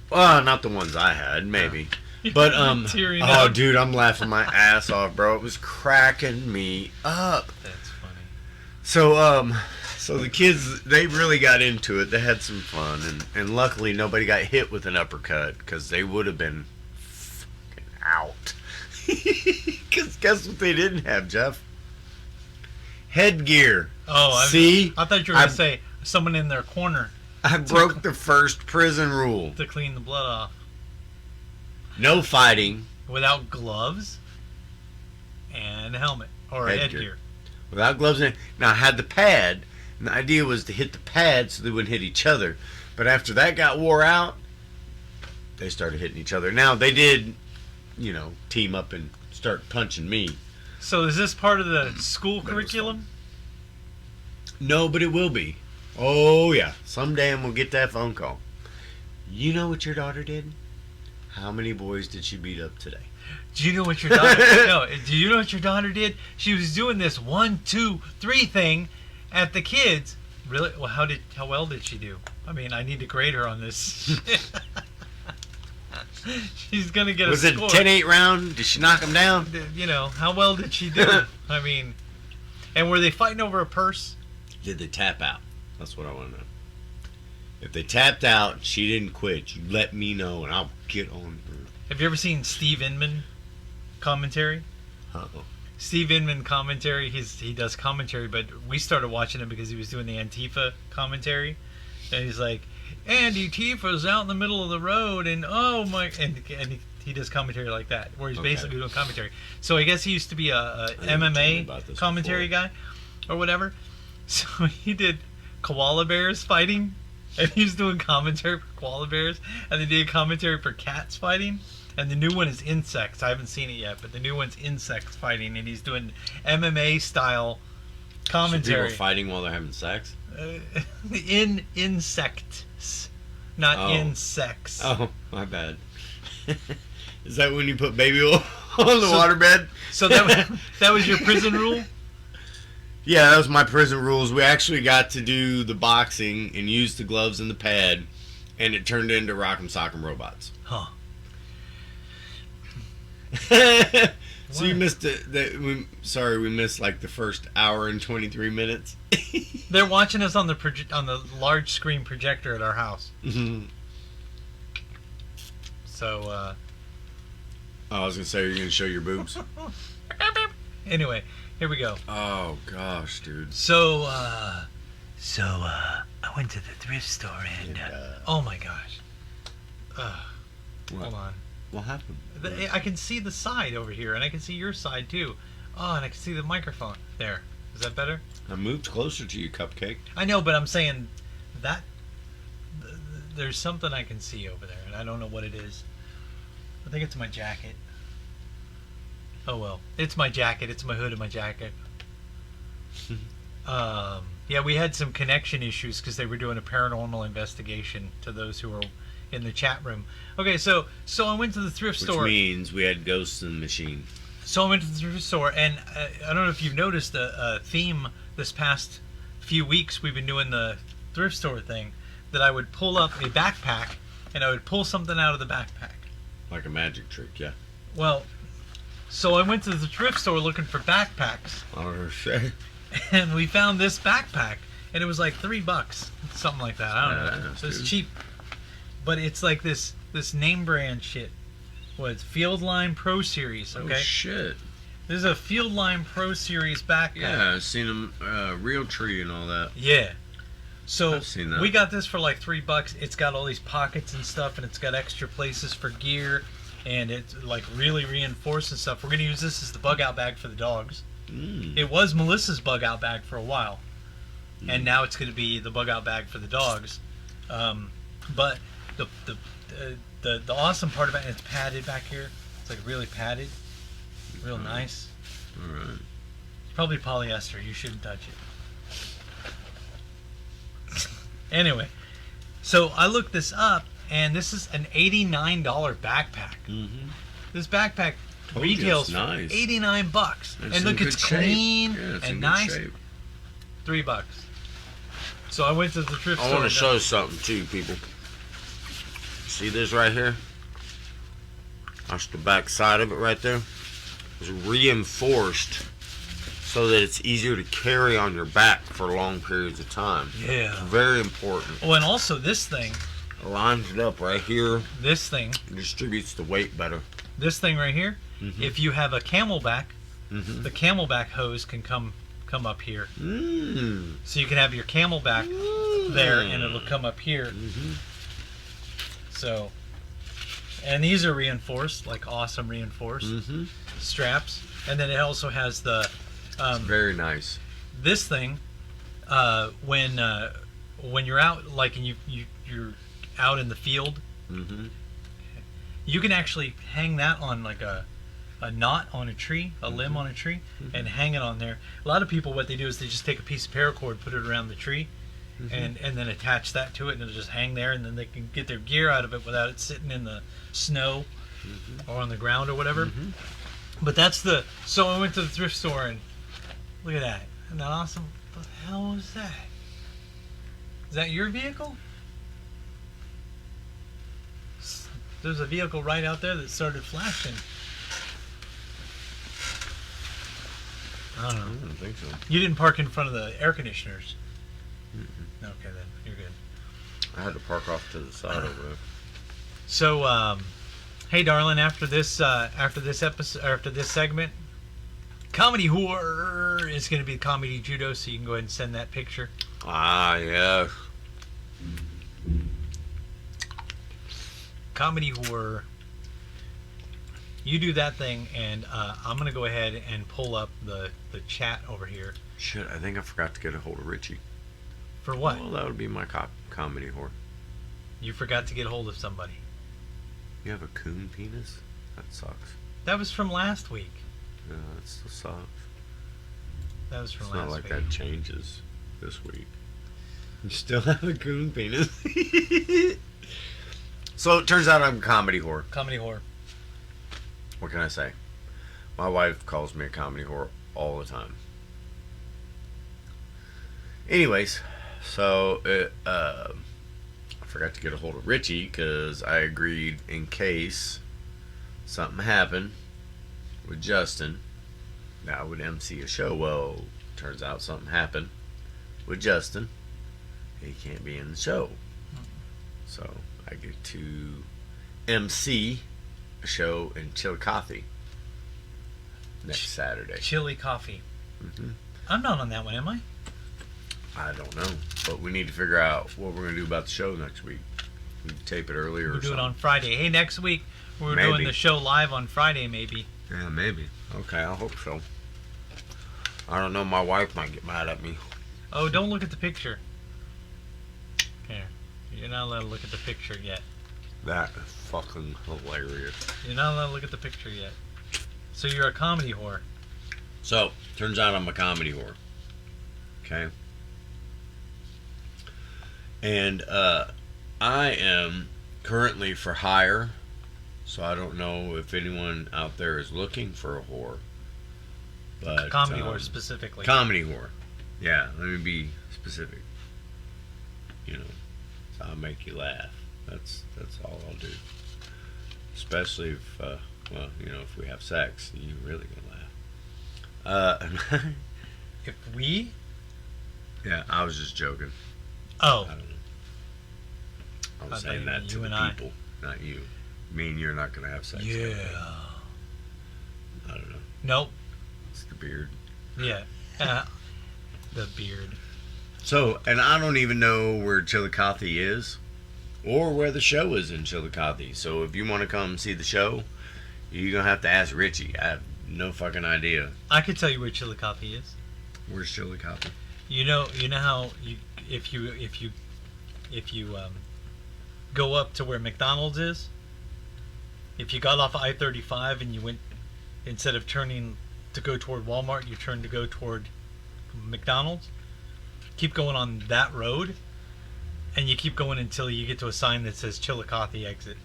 Well, not the ones I had, maybe. But Tearing oh, up. dude, I'm laughing my ass off, bro. It was cracking me up. That's funny. So the kids, they really got into it. They had some fun, and luckily nobody got hit with an uppercut because they would have been fucking out. Because guess what they didn't have, Jeff? Headgear. Oh, see? I thought you were going to say someone in their corner I broke the first prison rule. to clean the blood off. No fighting. Without gloves and a helmet or headgear. Without gloves. Now I had the pad, and the idea was to hit the pad so they wouldn't hit each other. But after that got wore out, they started hitting each other. Now they did, team up and start punching me. So is this part of the school curriculum? No, but it will be. Oh, yeah. Someday I'm going to get that phone call. You know what your daughter did? How many boys did she beat up today? Do you know what your daughter? No. Do you know what your daughter did? She was doing this 1, 2, 3 thing at the kids. Really? Well, how well did she do? I mean, I need to grade her on this. She's gonna get Was a it a score. 10-8 round? Did she knock him down? You know, how well did she do? I mean, and were they fighting over a purse? Did they tap out? That's what I want to know. If they tapped out and she didn't quit, you let me know and I'll get on her. Have you ever seen Steve Inman commentary? Uh-oh. Steve Inman commentary. He does commentary, but we started watching him because he was doing the Antifa commentary, and he's like, Andy Tifa's out in the middle of the road, and oh my, and he does commentary like that, where he's basically doing commentary. So I guess he used to be a MMA commentary guy, or whatever. So he did koala bears fighting, and he was doing commentary for koala bears, and they did commentary for cats fighting. And the new one is insects. I haven't seen it yet, but the new one's insects fighting, and he's doing MMA style commentary. So people fighting while they're having sex? Insects, not insects. Oh, my bad. Is that when you put baby oil on the waterbed? So that was your prison rule? Yeah, that was my prison rules. We actually got to do the boxing and use the gloves and the pad, and it turned into Rock'em Sock'em Robots. Huh. So you missed it. We missed like the first hour and 23 minutes. They're watching us on the large screen projector at our house. Mm-hmm. So. I was gonna say, you're gonna show your boobs. Anyway, here we go. Oh gosh, dude. So I went to the thrift store and oh my gosh. Hold on. What happened? I can see the side over here, and I can see your side too. Oh, and I can see the microphone there. Is that better? I moved closer to you, Cupcake. I know, but I'm saying that there's something I can see over there, and I don't know what it is. I think it's my jacket. Oh well, it's my jacket. It's my hood of my jacket. Yeah, we had some connection issues because they were doing a paranormal investigation to those who were in the chat room. Okay, so I went to the thrift store. Which means we had ghosts in the machine. So I went to the thrift store, and I don't know if you've noticed a theme this past few weeks. We've been doing the thrift store thing, that I would pull up a backpack, and I would pull something out of the backpack. Like a magic trick, yeah. Well, so I went to the thrift store looking for backpacks, Oh, shit. and we found this backpack, and it was like $3, something like that. I don't know. So it's cheap, but it's like this name brand shit. What? Fieldline Pro Series. Okay. Oh shit. This is a Fieldline Pro Series backpack. Yeah, I've seen them, Real Tree and all that. Yeah. So I've seen that. we got this for like $3. It's got all these pockets and stuff, and it's got extra places for gear, and it's like really reinforced and stuff. We're gonna use this as the bug out bag for the dogs. It was Melissa's bug out bag for a while, and now it's gonna be the bug out bag for the dogs. But the awesome part about it, it's padded back here. It's like really padded, real nice. All right. It's probably polyester. You shouldn't touch it. Anyway, so I looked this up, and this is an $89 backpack. Mm-hmm. This backpack you, retails it's nice. for $89, It's and in look, good it's shape. clean Yeah, it's in and good nice. shape. $3. So I went to the thrift store. I want to show something too, people. See this right here? That's the back side of it right there. It's reinforced so that it's easier to carry on your back for long periods of time. Yeah. Very important. Oh, and also this thing. It lines it up right here. This thing. Distributes the weight better. This thing right here. Mm-hmm. If you have a Camelback, Mm-hmm. the Camelback hose can come up here. So you can have your Camelback there, and it'll come up here. Mm-hmm. So, and these are reinforced, like awesome reinforced straps. And then it also has the Very nice. this thing. When you're out, like, and you're out in the field, Mm-hmm. you can actually hang that on like a a knot on a tree, a limb on a tree, and hang it on there. A lot of people, what they do is they just take a piece of paracord, put it around the tree, and then attach that to it, and it'll just hang there, and then they can get their gear out of it without it sitting in the snow or on the ground or whatever. But that's so I went to the thrift store, and look at that. Isn't that awesome? What the hell is that? Is that your vehicle? There's a vehicle right out there that started flashing. I don't know. I don't think so. You didn't park in front of the air conditioners. Okay, then you're good. I had to park off to the side over there. So, hey, darling, after this episode, after this segment, comedy whore is going to be comedy judo. So you can go ahead and send that picture. Ah, yes. Comedy whore. You do that thing, and I'm going to go ahead and pull up the chat over here. Shit, I think I forgot to get a hold of Richie. For what? Well, that would be my comedy whore. You forgot to get hold of somebody. You have a coon penis? That sucks. That was from last week. Yeah, that still sucks. That was from It's last not like week. that changes this week. You still have a coon penis. So it turns out I'm a comedy whore. Comedy whore. What can I say? My wife calls me a comedy whore all the time. Anyways, so I forgot to get a hold of Richie because I agreed in case something happened with Justin that I would MC a show. Well, turns out something happened with Justin. He can't be in the show. So I get to MC a show in Chillicothe next Saturday. Chili coffee. I'm not on that one, am I? I don't know, but we need to figure out what we're going to do about the show next week. We can tape it earlier We'll or do it something. on Friday. Hey, next week we're Maybe. doing the show live on Friday, maybe. Yeah, maybe. Okay, I hope so. I don't know, my wife might get mad at me. Oh, don't look at the picture. Here. You're not allowed to look at the picture yet. That is fucking hilarious. You're not allowed to look at the picture yet. So you're a comedy whore. So, turns out I'm a comedy whore. Okay? And I am currently for hire, so I don't know if anyone out there is looking for a whore. But Comedy whore specifically. Comedy whore. Yeah, let me be specific. You know, so I'll make you laugh. That's all I'll do. Especially if, well, you know, if we have sex, you're really gonna laugh. If we? Yeah, I was just joking. Oh. I don't know. I I was thought saying you that meant to you the and I. people, not you. Me and you're not gonna have sex. Yeah. I don't know. Nope. It's the beard. Yeah. The beard. So, and I don't even know where Chillicothe is, or where the show is in Chillicothe. So, if you want to come see the show, you're gonna have to ask Richie. I have no fucking idea. I could tell you where Chillicothe is. Where's Chillicothe? You know how if you go up to where McDonald's is, if you got off of I-35 and you went, instead of turning to go toward Walmart, you turned to go toward McDonald's, keep going on that road, and you keep going until you get to a sign that says Chillicothe exit.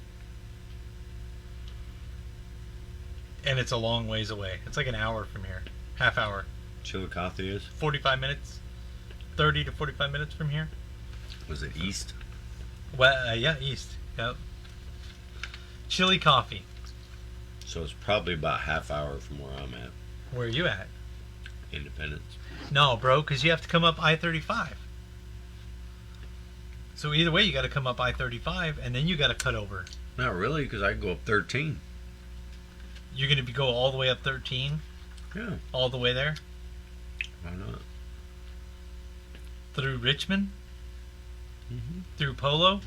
And it's a long ways away. It's like an hour from here. Half hour. Chillicothe is? 45 minutes. 30 to 45 minutes from here. Was it east? Well, yeah, east. Yep. Chili coffee. So it's probably about half hour from where I'm at. Where are you at? Independence. No, bro, because you have to come up I-35. So either way, you got to come up I-35, and then you got to cut over. Not really, because I can go up 13. You're going to go all the way up 13? Yeah. All the way there? Why not? Through Richmond? Mm-hmm. Through Polo?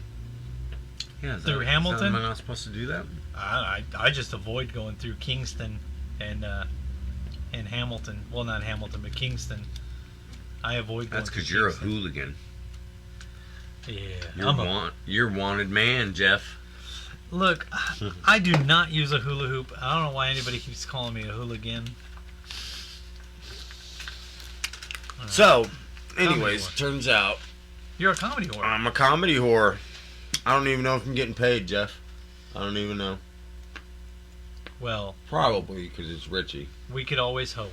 Yeah. Through Hamilton? Am I not supposed to do that? I just avoid going through Kingston and Hamilton. Well, not Hamilton, but Kingston. I avoid going That's through because you're a Kingston. hooligan. Yeah. You're wanted man, Jeff. Look, I do not use a hula hoop. I don't know why anybody keeps calling me a hooligan. So, anyways, whore. turns out You're a comedy whore. I'm a comedy whore. I don't even know if I'm getting paid, Jeff. I don't even know. Well, Probably because it's Richie. we could always hope.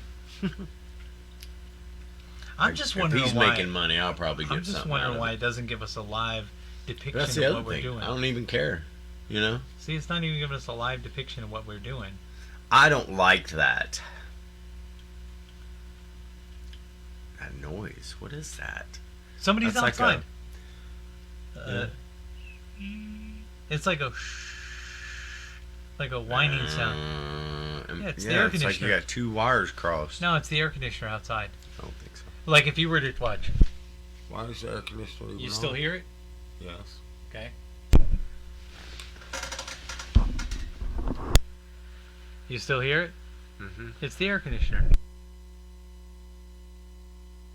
I'm just wondering if he's why. making money, I'll probably get I'm just something wondering out of why it. it doesn't give us a live depiction That's of the other what we're thing. doing. I don't even care. You know? See, it's not even giving us a live depiction of what we're doing. I don't like that. That noise. What is that? Somebody's That's like outside. Yeah. It's like a whining sound. Yeah, it's the air it's like conditioner. you got two wires crossed. No, it's the air conditioner outside. I don't think so. Like if you were to watch, Why is the air conditioner you still hear it? Yes. Okay. You still hear it? Mm-hmm. It's the air conditioner.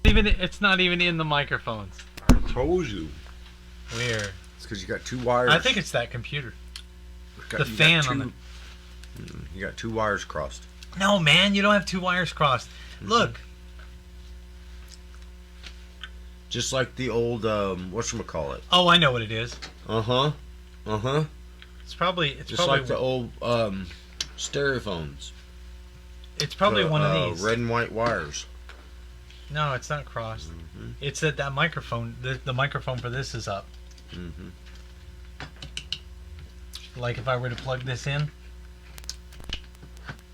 It's not even in the microphones. I told you. Weird. It's because you got two wires. I think it's that computer. You the got fan on two- You got two wires crossed. No, man, you don't have two wires crossed. Look. Just like the old, whatchamacallit. Oh, I know what it is. Uh-huh. Uh-huh. It's probably Just like the old, stereophones. It's probably one of these. Red and white wires. No, it's not crossed. It's that microphone. The microphone for this is up. Mm-hmm. Like if I were to plug this in,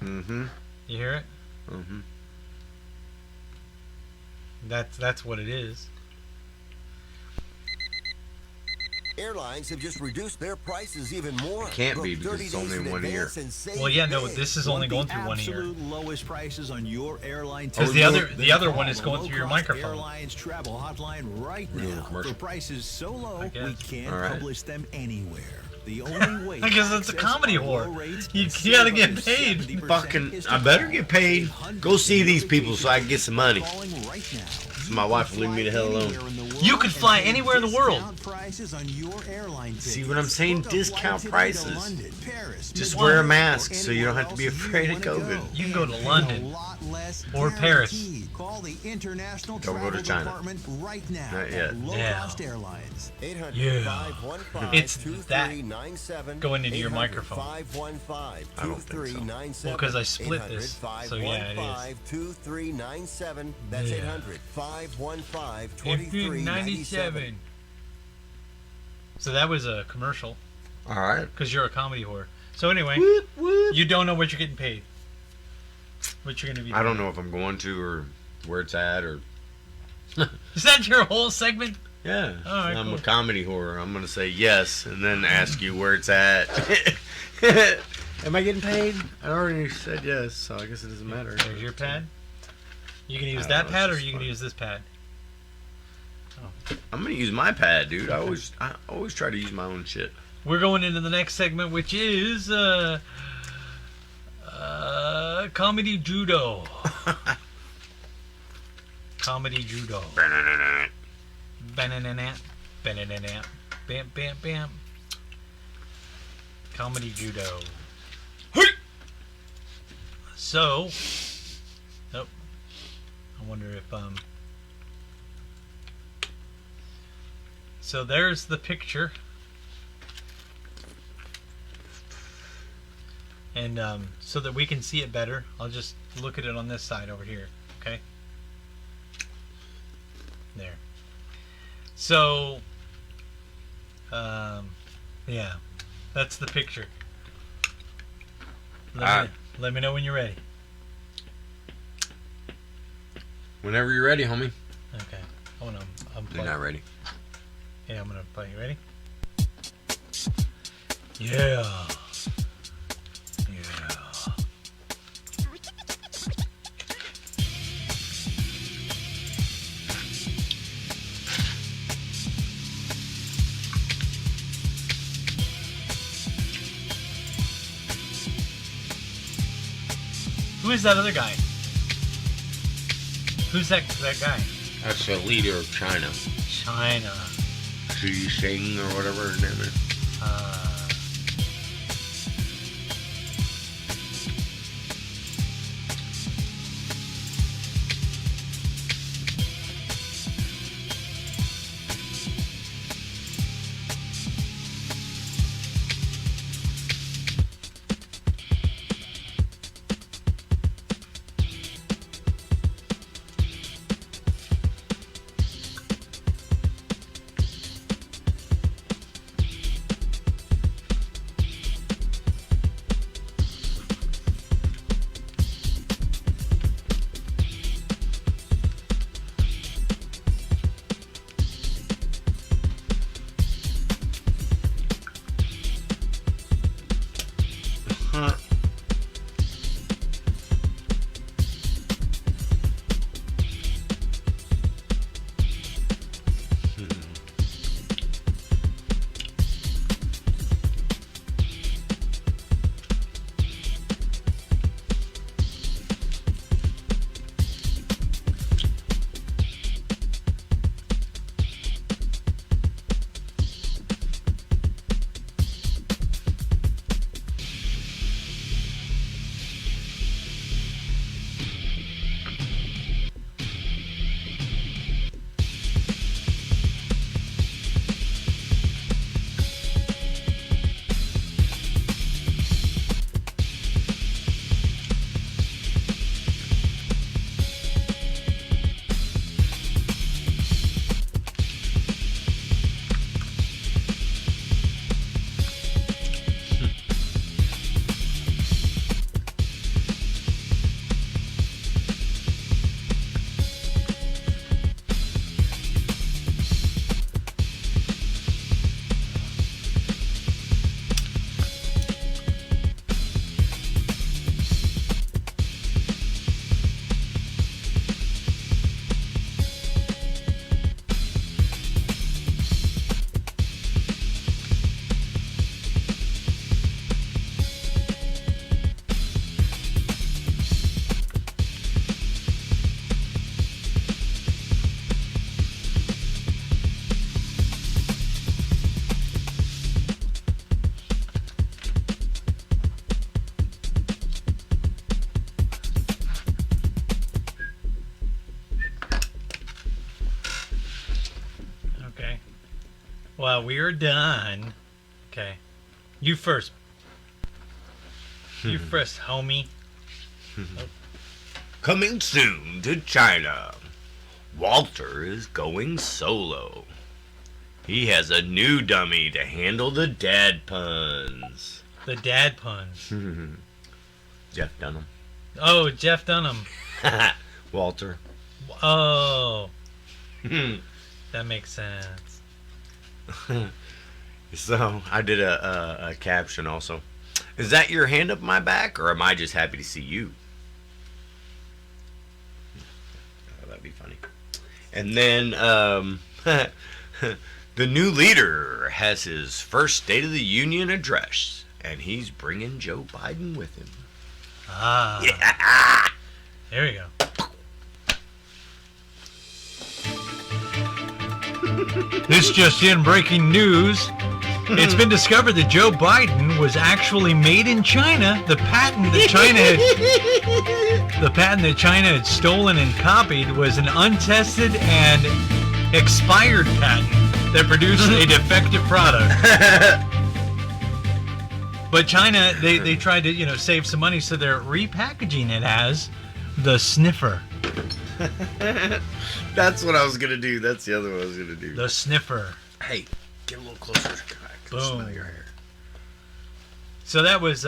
Mm-hmm. you hear it? Mm-hmm. That's what it is. Airlines have just reduced their prices even more. Can't Book be because 30 it's only days in one ear. advance and save Well, yeah, no, big. this is only going through one ear. Absolute lowest prices on your airline Because ticket. the other one is The going through your low-cost microphone. Airlines travel hotline right We're doing a now. commercial. For prices so low, guess. we can't All right. publish them anywhere. The only way. Because to it's a access comedy our low whore. rates You and gotta save get up to paid. 70% Fucking, is to I better call get paid. hundreds Go see of these people so I can get some money. calling right now. My wife will leave me the hell alone. You could fly anywhere in the world. Prices on your airline See what I'm saying? Book a flight Discount today to prices. London, Paris, Just Milan, wear a or mask so you don't anywhere have to be else afraid of wanna COVID. go. You can go to And London. a lot less Or Paris. guaranteed. Call the International Don't go Travel to China. Department right now. Not at yet. Low-cost airlines. 800 Yeah. 515 It's that 2397. going into your 800 microphone. 515 I don't think so. 2397. Well, 'cause I split this, 800 so yeah, it is. 515 2397. That's Yeah. 800 515 2397. So that was a commercial All right. because you're a comedy whore. So anyway, you don't know what you're getting paid. What you're gonna be. I don't know if I'm going to or where it's at or. Is that your whole segment? Yeah. All right, I'm cool. a comedy whore. I'm going to say yes and then ask you where it's at. Am I getting paid? I already said yes, so I guess it doesn't matter. There's your pad. You can use I don't that know, pad, it's or just you can fun. use this pad. I'm going to use my pad, dude. I always try to use my own shit. We're going into the next segment, which is comedy judo. Comedy judo. Banana, banana, bam, bam, bam. Comedy judo. So, oh, I wonder if So there's the picture, and so that we can see it better, I'll just look at it on this side over here. Okay. There. So, yeah, that's the picture. Let me know when you're ready. Whenever you're ready, homie. Okay. I want to unplug. You're not ready. Yeah, I'm gonna play. You ready? Yeah. Yeah. Who is that other guy? Who's that guy? That's the leader of China. China. Xi Jinping or whatever his name is. Well, we are done. Okay. You first. You first, homie. Coming soon to China. Walter is going solo. He has a new dummy to handle the dad puns. The dad puns. Jeff Dunham. Oh, Jeff Dunham. Walter. Oh. That makes sense. So, I did a caption also. Is that your hand up my back, or am I just happy to see you? Oh, that'd be funny. And then, the new leader has his first State of the Union address, and he's bringing Joe Biden with him. Ah. Yeah. There we go. This just in, breaking news. It's been discovered that Joe Biden was actually made in China. The patent that China had stolen and copied was an untested and expired patent that produced a defective product. But China, they tried to, save some money, so they're repackaging it as the sniffer. That's what I was gonna do. That's the other one I was gonna do. The sniffer. Hey, get a little closer. I can smell your hair. So that was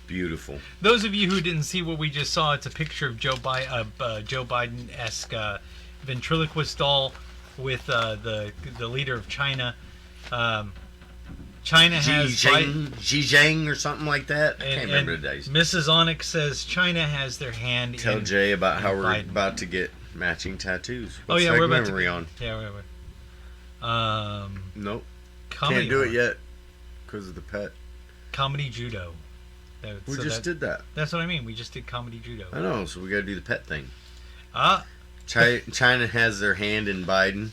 beautiful. Those of you who didn't see what we just saw, it's a picture of Joe Biden-esque ventriloquist doll with the leader of China. China has Zhejiang or something like that. I can't remember the days. Mrs. Onyx says China has their hand. Tell Jay about how we're about to get matching tattoos. What we're about to. On? Yeah, we're. Nope. Can't do it yet because of the pet. Comedy judo. We just did that. That's what I mean. We just did comedy judo. I know, so we got to do the pet thing. China has their hand in Biden.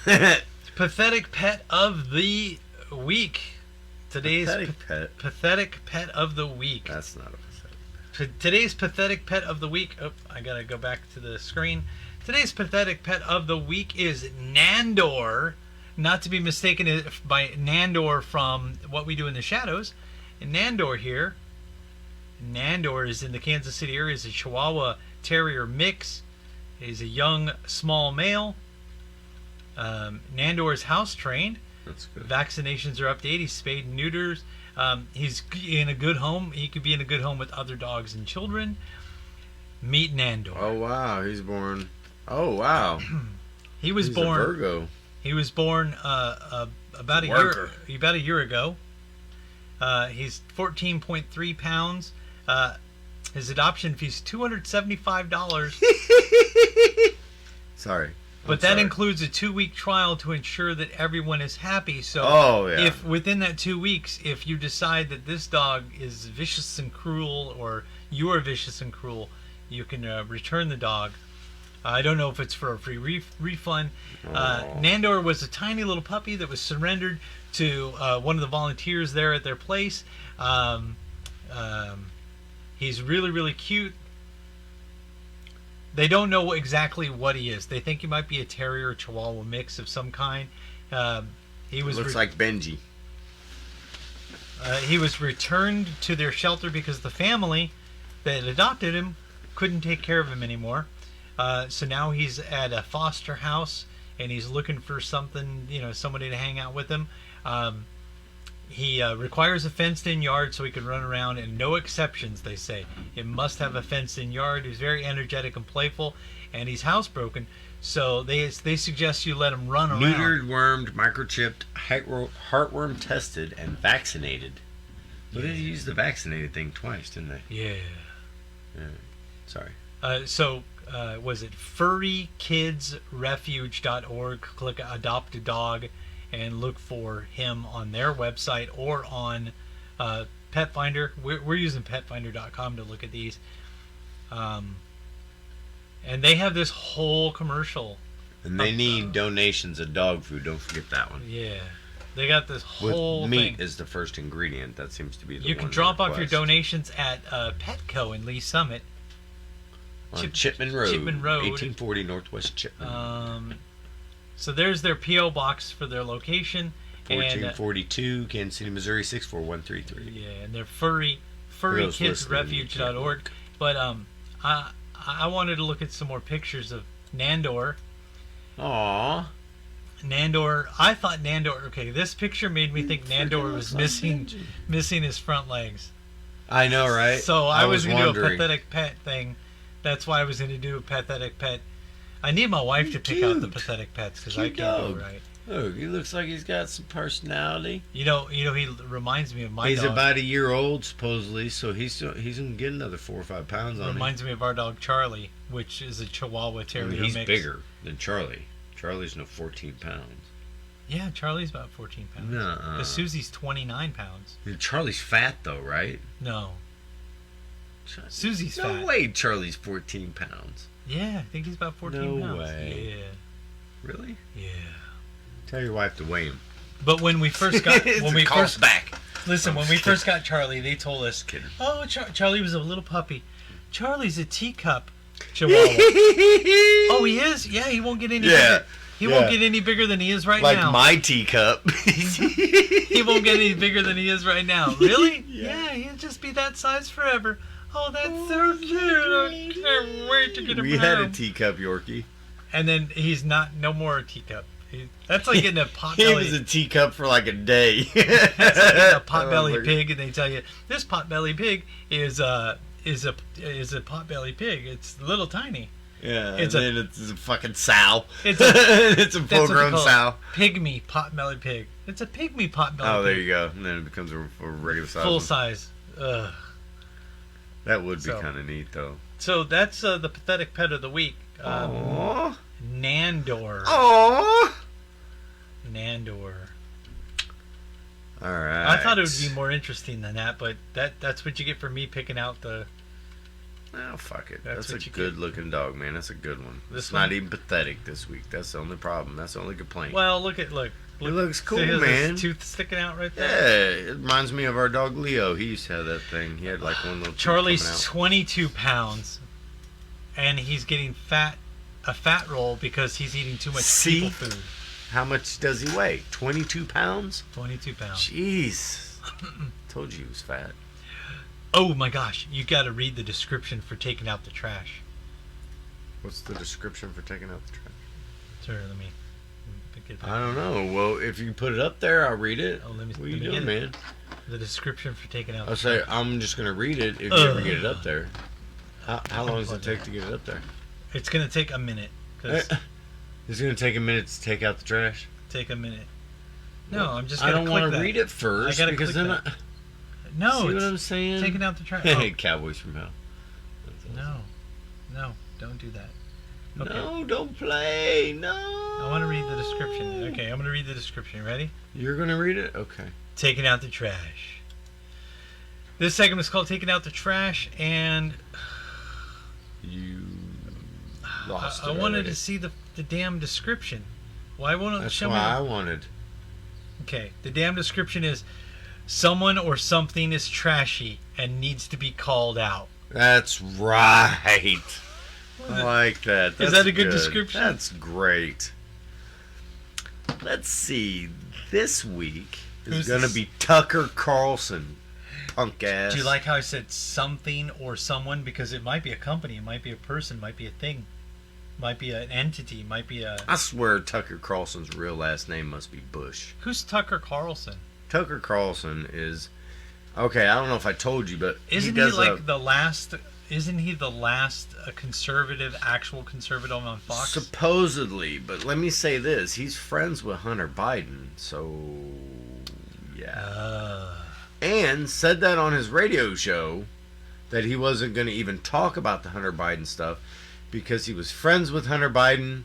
Yeah. Pathetic pet of the week. Today's pathetic pet of the week. That's not a pathetic pet. Today's pathetic pet of the week. Oh, I gotta go back to the screen. Today's pathetic pet of the week is Nandor. Not to be mistaken by Nandor from What We Do in the Shadows. And Nandor here. Nandor is in the Kansas City area. Is a Chihuahua Terrier mix. He's a young, small male. Nandor is house trained. That's good. Vaccinations are up to date. He's spayed and neuters. He's in a good home. He could be in a good home with other dogs and children. Meet Nandor. Oh wow, he's born. Oh wow. He's born. A Virgo. He was born about a year ago. He's 14.3 pounds. His adoption fee's $275. Sorry. But that includes a 2-week trial to ensure that everyone is happy. So yeah. if within that 2 weeks, if you decide that this dog is vicious and cruel, or you are vicious and cruel, you can return the dog. I don't know if it's for a free refund. Nandor was a tiny little puppy that was surrendered to one of the volunteers there at their place. He's really, really cute. They don't know exactly what he is. They think he might be a terrier or chihuahua mix of some kind. He was looks like Benji. He was returned to their shelter because the family that adopted him couldn't take care of him anymore. So now he's at a foster house, and he's looking for something, somebody to hang out with him. He requires a fenced-in yard so he can run around, and no exceptions, they say. It must have a fenced-in yard. He's very energetic and playful, and he's housebroken. So they suggest you let him run around. Neutered, wormed, microchipped, heartworm tested, and vaccinated. But they used the vaccinated thing twice, didn't they? Yeah. Sorry. Was it furrykidsrefuge.org? Click Adopt a Dog and look for him on their website or on Pet Finder. We're using petfinder.com to look at these. And they have this whole commercial. And they need donations of dog food. Don't forget that one. Yeah. They got this whole With meat thing. is the first ingredient. That seems to be the You one can drop off your request. donations at Petco in Lee Summit. On Chipman Road. 1840 Northwest Chipman. So there's their P.O. box for their location. 1442 Kansas City, Missouri 64133. Yeah, and they're furrykidsrefuge.org. But I wanted to look at some more pictures of Nandor. Aww. Nandor, I thought Nandor. Okay, this picture made me think Nandor was missing his front legs. I know, right? So I was going to do a wondering. pathetic pet thing. That's why I was going to do a pathetic pet. I need my wife to pick out the pathetic pets because I Cute can't do dog. it right. Oh, he looks like he's got some personality. He reminds me of my He's dog. about a year old, supposedly, so he's gonna get another 4 or 5 pounds on him. Reminds me of our dog Charlie, which is a Chihuahua Terrier He's mix. bigger than Charlie. Charlie's no 14 pounds. Yeah, Charlie's about 14 pounds. Nuh-uh. But Susie's 29 pounds. Charlie's fat though, right? No. Susie's no fat. No way Charlie's 14 pounds. Yeah, I think he's about 14 No pounds. way. Yeah. Really? Yeah. Tell your wife to weigh him. But when we first got when we first got Charlie, they told us, kidding. "Oh, Charlie was a little puppy. Charlie's a teacup Chihuahua." Oh, he is? Yeah, he won't get any bigger. He won't get any bigger than he is right now. Like my teacup. He won't get any bigger than he is right now. Really? Yeah, he'll just be that size forever. Oh, that's so cute. I can't wait to get him We home. had a teacup Yorkie. And then he's no more a teacup. That's like getting a pot He belly. was a teacup for like a day. That's like getting a pot belly pig, and they tell you this pot belly pig is a pot belly pig. It's little tiny. Yeah, It's and then it's a fucking sow. It's a it's a that's what they full-grown call it. sow. Pygmy pot belly pig. It's a pygmy pot belly. Oh, there pig. you go. And then it becomes a regular size. Full one. size. Ugh. That would be So- kind of neat, though. So that's the pathetic pet of the week. Aww. Nandor. Aww. Nandor. All right. I thought it would be more interesting than that, but that's what you get for me picking out the. Oh, fuck it. That's That's a what you good-looking dog, man. That's a good one. This It's one? not even pathetic this week. That's the only problem. That's the only complaint. Well, look. It looks cool, See his man. tooth sticking out right Yeah, there. it reminds me of our dog Leo. He used to have that thing. He had like one little tooth Charlie's coming out. 22 pounds, and he's getting a fat roll because he's eating too much See? people food. How much does he weigh? 22 pounds? 22 pounds. Jeez. Told you he was fat. Oh my gosh, you got to read the description for taking out the trash. What's the description for taking out the trash? Sorry, let me get it back. I don't know. Well, if you put it up there, I'll read it. Oh, let me- what are let you me doing, get it. man? The description for taking out I'll the say trash. I'm just gonna read it if you ever get it up there. How long does it take to get it up there? It's going to take a minute. 'Cause It's gonna take a minute to take out the trash. take a minute. No, I'm just I going don't to want to read it first I gotta because click then that. No, See it's what I'm saying? taking out the trash. Hey, Cowboys from Hell. No, don't do that. Okay. No, don't play. No. I want to read the description. Okay, I'm going to read the description. Ready? You're going to read it? Okay. Taking out the trash. This segment is called Taking Out the Trash, and You lost I it wanted already. to see the damn description. Why won't it That's show why me? I wanted. Okay, the damn description is someone or something is trashy and needs to be called out. That's right. I like that. Is That's that a good description? That's great. Let's see. This week is Who's going to this? be Tucker Carlson. Punk ass. Do you like how I said something or someone? Because it might be a company, it might be a person, it might be a thing, it might be an entity, it might be a... I swear Tucker Carlson's real last name must be Bush. Who's Tucker Carlson? Tucker Carlson is... Okay, I don't know if I told you, but Isn't he he does like the last... Isn't he the last conservative, actual conservative on Fox? supposedly, but let me say this. He's friends with Hunter Biden, so... Yeah. And said that on his radio show that he wasn't going to even talk about the Hunter Biden stuff because he was friends with Hunter Biden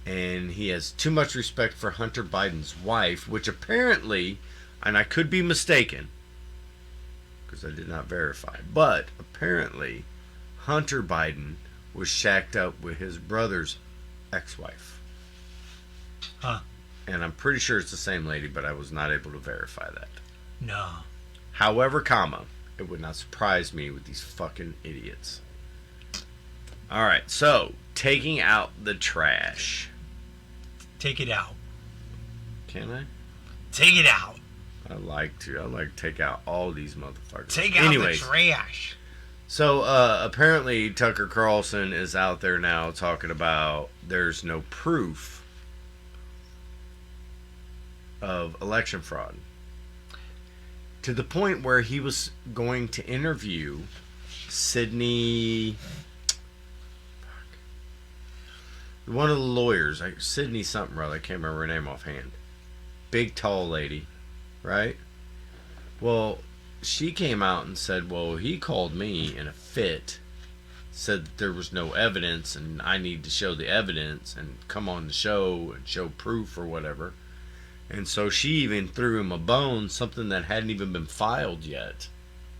and he has too much respect for Hunter Biden's wife, which apparently, and I could be mistaken because I did not verify, but apparently Hunter Biden was shacked up with his brother's ex-wife. Huh. And I'm pretty sure it's the same lady, but I was not able to verify that. No. However, comma, it would not surprise me with these fucking idiots. Alright, so, taking out the trash. Take it out. Can I? Take it out. I like to take out all these motherfuckers. Take out Anyways, the trash. so, apparently Tucker Carlson is out there now talking about there's no proof of election fraud. To the point where he was going to interview Sydney... One of the lawyers, like Sydney something or other, I can't remember her name offhand. Big, tall lady, right? Well, she came out and said, well, he called me in a fit, said that there was no evidence and I need to show the evidence and come on the show and show proof or whatever. And so she even threw him a bone, something that hadn't even been filed yet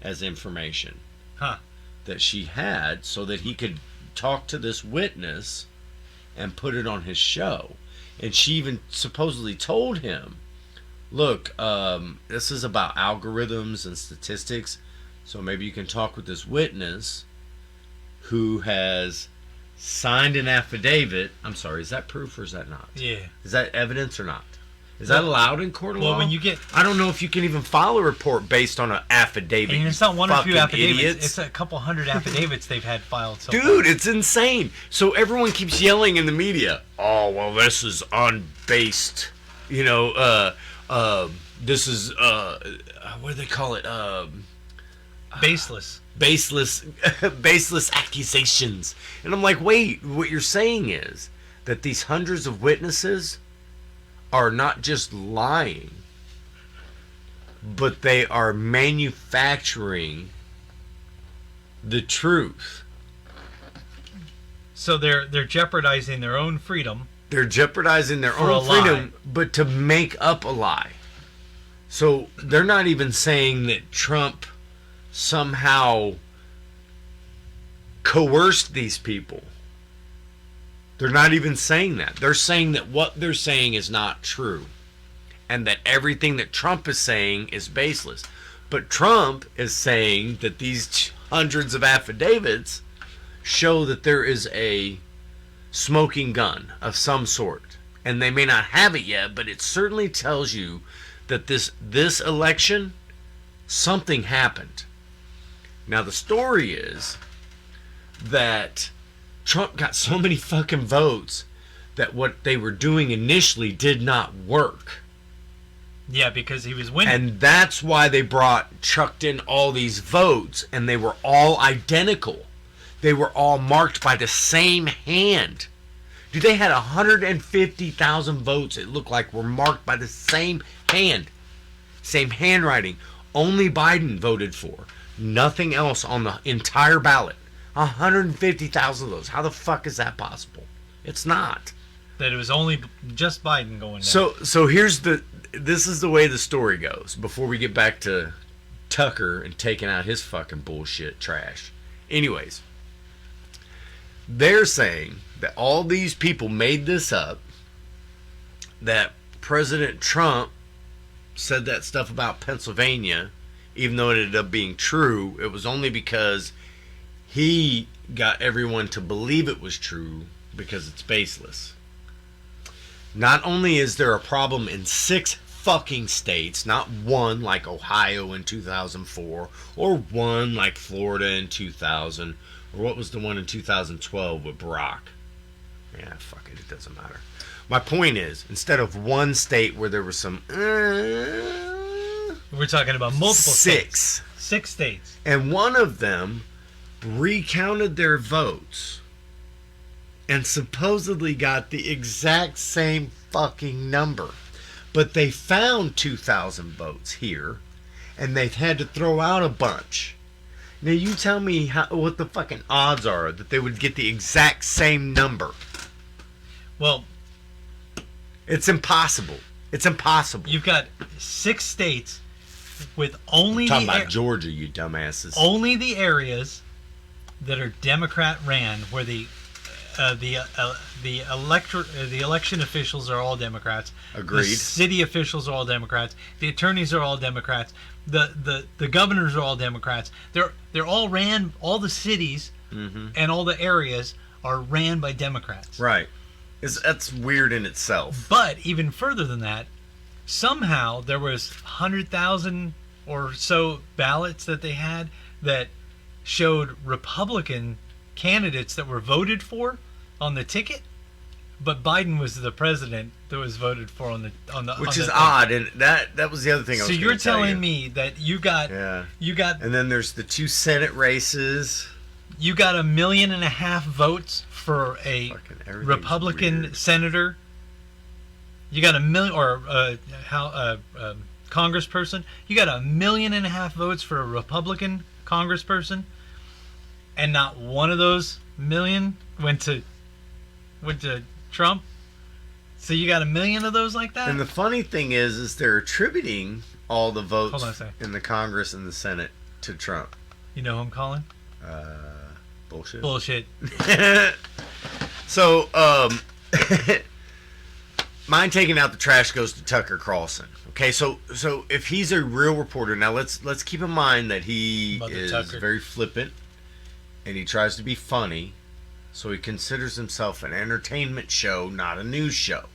as information. Huh. That she had so that he could talk to this witness and put it on his show. And she even supposedly told him, look, this is about algorithms and statistics, so maybe you can talk with this witness who has signed an affidavit. I'm sorry, is that proof or is that not? Yeah. Is that evidence or not? Is that allowed in court of law? Well, when you get... I don't know if you can even file a report based on an affidavit. And it's not one or two fucking affidavits. idiots. It's a couple hundred affidavits they've had filed so Dude, it's insane. So everyone keeps yelling in the media, oh, well, this is unbased. You know, this is, what do they call it? Baseless. Baseless accusations. And I'm like, wait, what you're saying is that these hundreds of witnesses are not just lying, but they are manufacturing the truth. So they're jeopardizing their own freedom. They're jeopardizing their For a own lie. freedom, but to make up a lie. So they're not even saying that Trump somehow coerced these people. They're not even saying that. They're saying that what they're saying is not true. And that everything that Trump is saying is baseless. But Trump is saying that these hundreds of affidavits show that there is a smoking gun of some sort. And they may not have it yet, but it certainly tells you that this election, something happened. Now the story is that Trump got so many fucking votes that what they were doing initially did not work. Yeah, because he was winning. And that's why they chucked in all these votes, and they were all identical. They were all marked by the same hand. Dude, they had 150,000 votes, it looked like, were marked by the same hand. Same handwriting. only Biden voted for. Nothing else on the entire ballot. 150,000 of those. How the fuck is that possible? It's not. That it was only just Biden going down. So this is the way the story goes. Before we get back to Tucker and taking out his fucking bullshit trash. Anyways, they're saying that all these people made this up, that President Trump said that stuff about Pennsylvania, even though it ended up being true. It was only because he got everyone to believe it was true because it's baseless. Not only is there a problem in 6 fucking states, not one like Ohio in 2004, or one like Florida in 2000, or what was the one in 2012 with Barack? Yeah, fuck it, it doesn't matter. My point is, instead of one state where there was some... we're talking about multiple 6. states. 6 states. And one of them recounted their votes and supposedly got the exact same fucking number. But they found 2,000 votes here, and they've had to throw out a bunch. Now you tell me what the fucking odds are that they would get the exact same number. Well, it's impossible. It's impossible. You've got 6 states with only talking about Georgia, you dumbasses. Only the areas that are Democrat ran, where the election officials are all Democrats. Agreed. The city officials are all Democrats. The attorneys are all Democrats. The governors are all Democrats. They're all ran. All the cities and all the areas are ran by Democrats. Right. That's weird in itself. But even further than that, somehow there was 100,000 or so ballots that they had that showed Republican candidates that were voted for on the ticket, but Biden was the president that was voted for on the which is odd, and that was the other thing I was so you're telling me that you got and then there's the 2 Senate races. You got 1.5 million votes for a Republican senator. You got 1 million, or congressperson. You got 1.5 million votes for a Republican congressperson, and not one of those million went to Trump. So you got 1 million of those like that. And the funny thing is they're attributing all the votes in the Congress and the Senate to Trump. You know who I'm calling? Bullshit. Bullshit. So, mine taking out the trash goes to Tucker Carlson. Okay, so if he's a real reporter, now let's keep in mind that he is very flippant and he tries to be funny, so he considers himself an entertainment show, not a news show.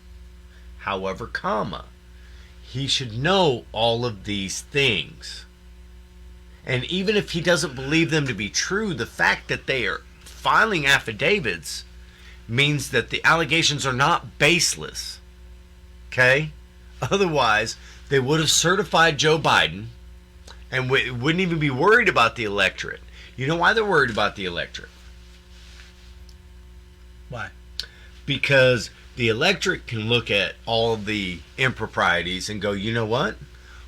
However, he should know all of these things. And even if he doesn't believe them to be true, the fact that they are filing affidavits means that the allegations are not baseless. Okay? Otherwise, they would have certified Joe Biden and wouldn't even be worried about the electorate. You know why they're worried about the electorate? Why? Because the electorate can look at all of the improprieties and go, you know what?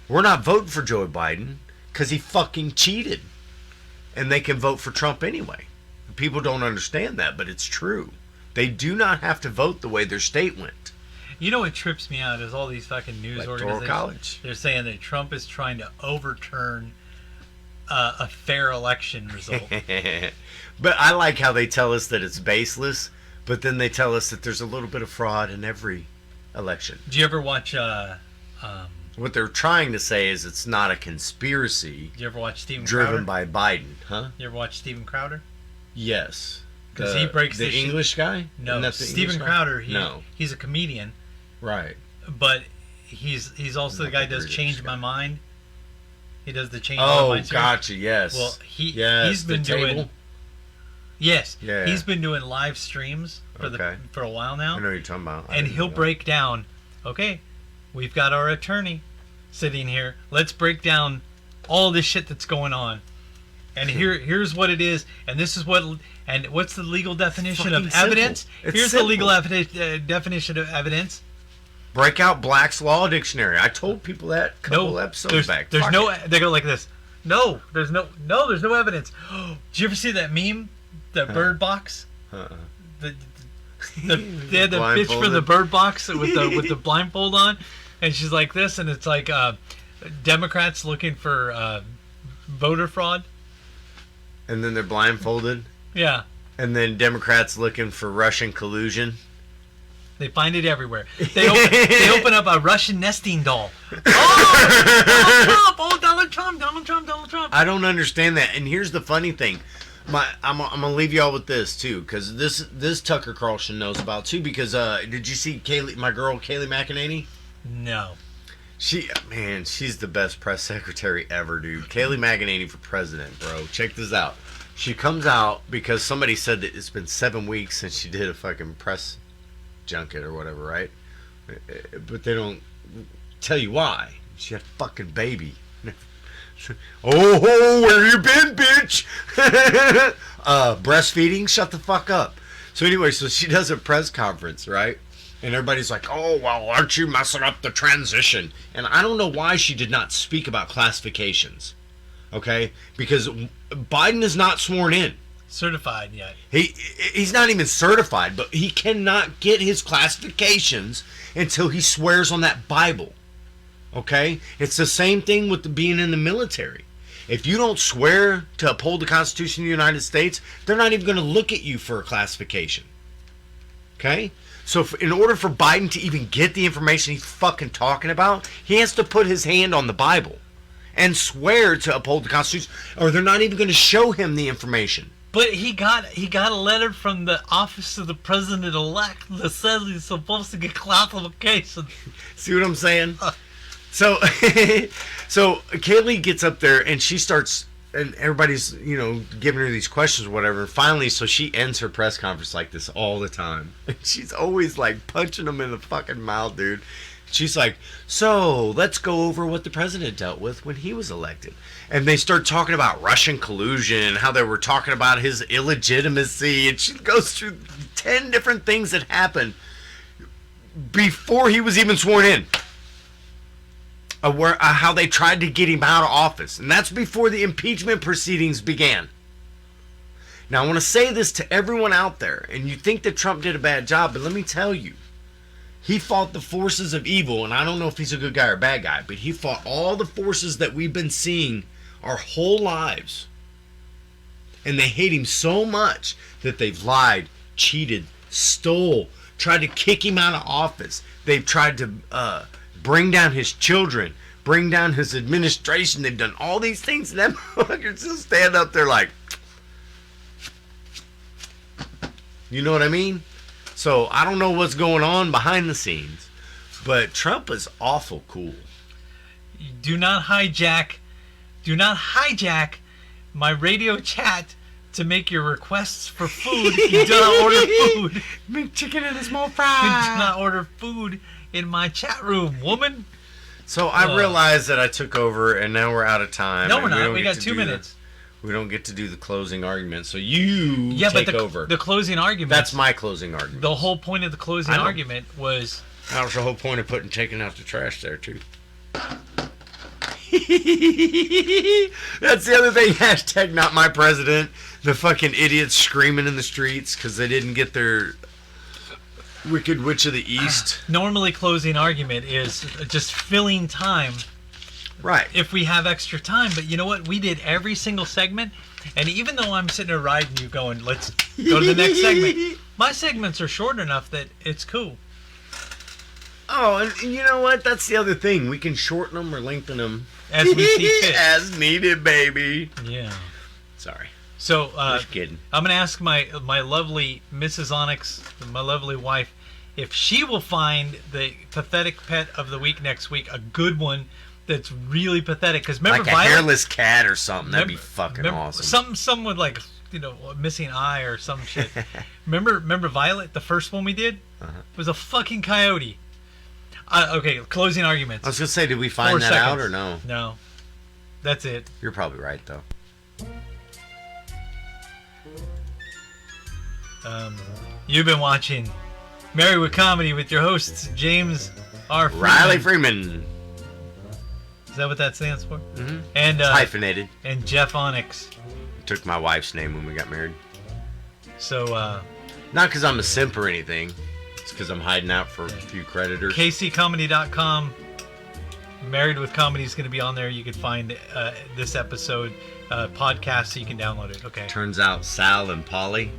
We're not voting for Joe Biden because he fucking cheated. And they can vote for Trump anyway. People don't understand that, but it's true. They do not have to vote the way their state went. You know what trips me out is all these fucking news organizations. College. They're saying that Trump is trying to overturn a fair election result. But I like how they tell us that it's baseless, but then they tell us that there's a little bit of fraud in every election. Do you ever watch... what they're trying to say is it's not a conspiracy. Do you ever watch Steven driven Crowder? by Biden, huh? You ever watch Steven Crowder? Yes. Because he breaks the English guy? No, Steven Crowder. He's a comedian. Right. But he's also the guy who does Change My Mind. He does the Change My Mind series. Gotcha. Yes. Well, he's been doing. Yes. Yeah. He's been doing live streams for a while now. I know what you're talking about. And he'll break down. Okay, we've got our attorney sitting here. Let's break down all this shit that's going on. And here's what it is, and this is what, and what's the legal definition of evidence? Here's the legal definition of evidence. Break out Black's Law Dictionary. I told people that a couple episodes back. There's Fuck no. it. They go like this. There's no evidence. Did you ever see that meme? The bird box. They had the pitch for the bird box with the blindfold on, and she's like this, and it's like Democrats looking for voter fraud. And then they're blindfolded. Yeah. And then Democrats looking for Russian collusion. They find it everywhere. They open up a Russian nesting doll. Oh, Donald Trump! I don't understand that. And here's the funny thing. I'm gonna leave y'all with this too, because this Tucker Carlson knows about too. Because did you see my girl Kayleigh McEnany? No. She's the best press secretary ever, dude. Kayleigh McEnany for president, bro. Check this out. She comes out because somebody said that it's been 7 weeks since she did a fucking press junket or whatever, right? But they don't tell you why. She had a fucking baby. Oh, where you been, bitch? Breastfeeding? Shut the fuck up. So anyway, so she does a press conference, right? And everybody's like, oh, well, aren't you messing up the transition? And I don't know why she did not speak about classifications. Okay? Because Biden is not sworn in. Certified yet. He's not even certified, but he cannot get his classifications until he swears on that Bible. Okay? It's the same thing with being in the military. If you don't swear to uphold the Constitution of the United States, they're not even going to look at you for a classification. Okay? So in order for Biden to even get the information he's fucking talking about, he has to put his hand on the Bible and swear to uphold the Constitution, or they're not even going to show him the information. But he got a letter from the office of the president-elect that says he's supposed to get classification. See what I'm saying? So Kayleigh gets up there and she starts, and everybody's, giving her these questions or whatever. And finally, so she ends her press conference like this all the time. And she's always like punching them in the fucking mouth, dude. She's like, so let's go over what the president dealt with when he was elected. And they start talking about Russian collusion and how they were talking about his illegitimacy. And she goes through 10 different things that happened before he was even sworn in. How they tried to get him out of office. And that's before the impeachment proceedings began. Now, I want to say this to everyone out there. And you think that Trump did a bad job, but let me tell you. He fought the forces of evil, and I don't know if he's a good guy or a bad guy, but he fought all the forces that we've been seeing our whole lives. And they hate him so much that they've lied, cheated, stole, tried to kick him out of office. They've tried to bring down his children, bring down his administration. They've done all these things, and that motherfucker still stand up there like, you know what I mean? So I don't know what's going on behind the scenes, but Trump is awful cool. Do not hijack my radio chat to make your requests for food. You do not order food. Big chicken and a small fry. You do not order food in my chat room, woman. So I realized that I took over, and now we're out of time. No, we're not. We got 2 minutes. We don't get to do the closing argument, so you take over. The closing argument. That's my closing argument. The whole point of the closing argument was... That was the whole point of taking out the trash there, too. That's the other thing. Hashtag not my president. The fucking idiots screaming in the streets because they didn't get their Wicked Witch of the East. Normally, closing argument is just filling time. Right. If we have extra time. But you know what? We did every single segment. And even though I'm sitting there riding you going, let's go to the next segment. My segments are short enough that it's cool. Oh, and you know what? That's the other thing. We can shorten them or lengthen them. As we see fit. As needed, baby. Yeah. Sorry. So, just kidding. I'm going to ask my lovely Mrs. Onyx, my lovely wife, if she will find the pathetic pet of the week next week, a good one that's really pathetic. Because remember, like a hairless cat or something. That'd be fucking awesome. Some with like, a missing eye or some shit. remember Violet, the first one we did? It was a fucking coyote. Okay, closing arguments. I was going to say, did we find that out or no? No. That's it. You're probably right, though. You've been watching Married with Comedy with your hosts, James R. Riley Freeman. Is that what that stands for? Mm-hmm. And It's hyphenated. and Jeff Onyx. Took my wife's name when we got married. So Not because I'm a simp or anything. It's because I'm hiding out for a few creditors. kccomedy.com. Married with Comedy is going to be on there. You can find this episode podcast so you can download it. Okay. Turns out Sal and Polly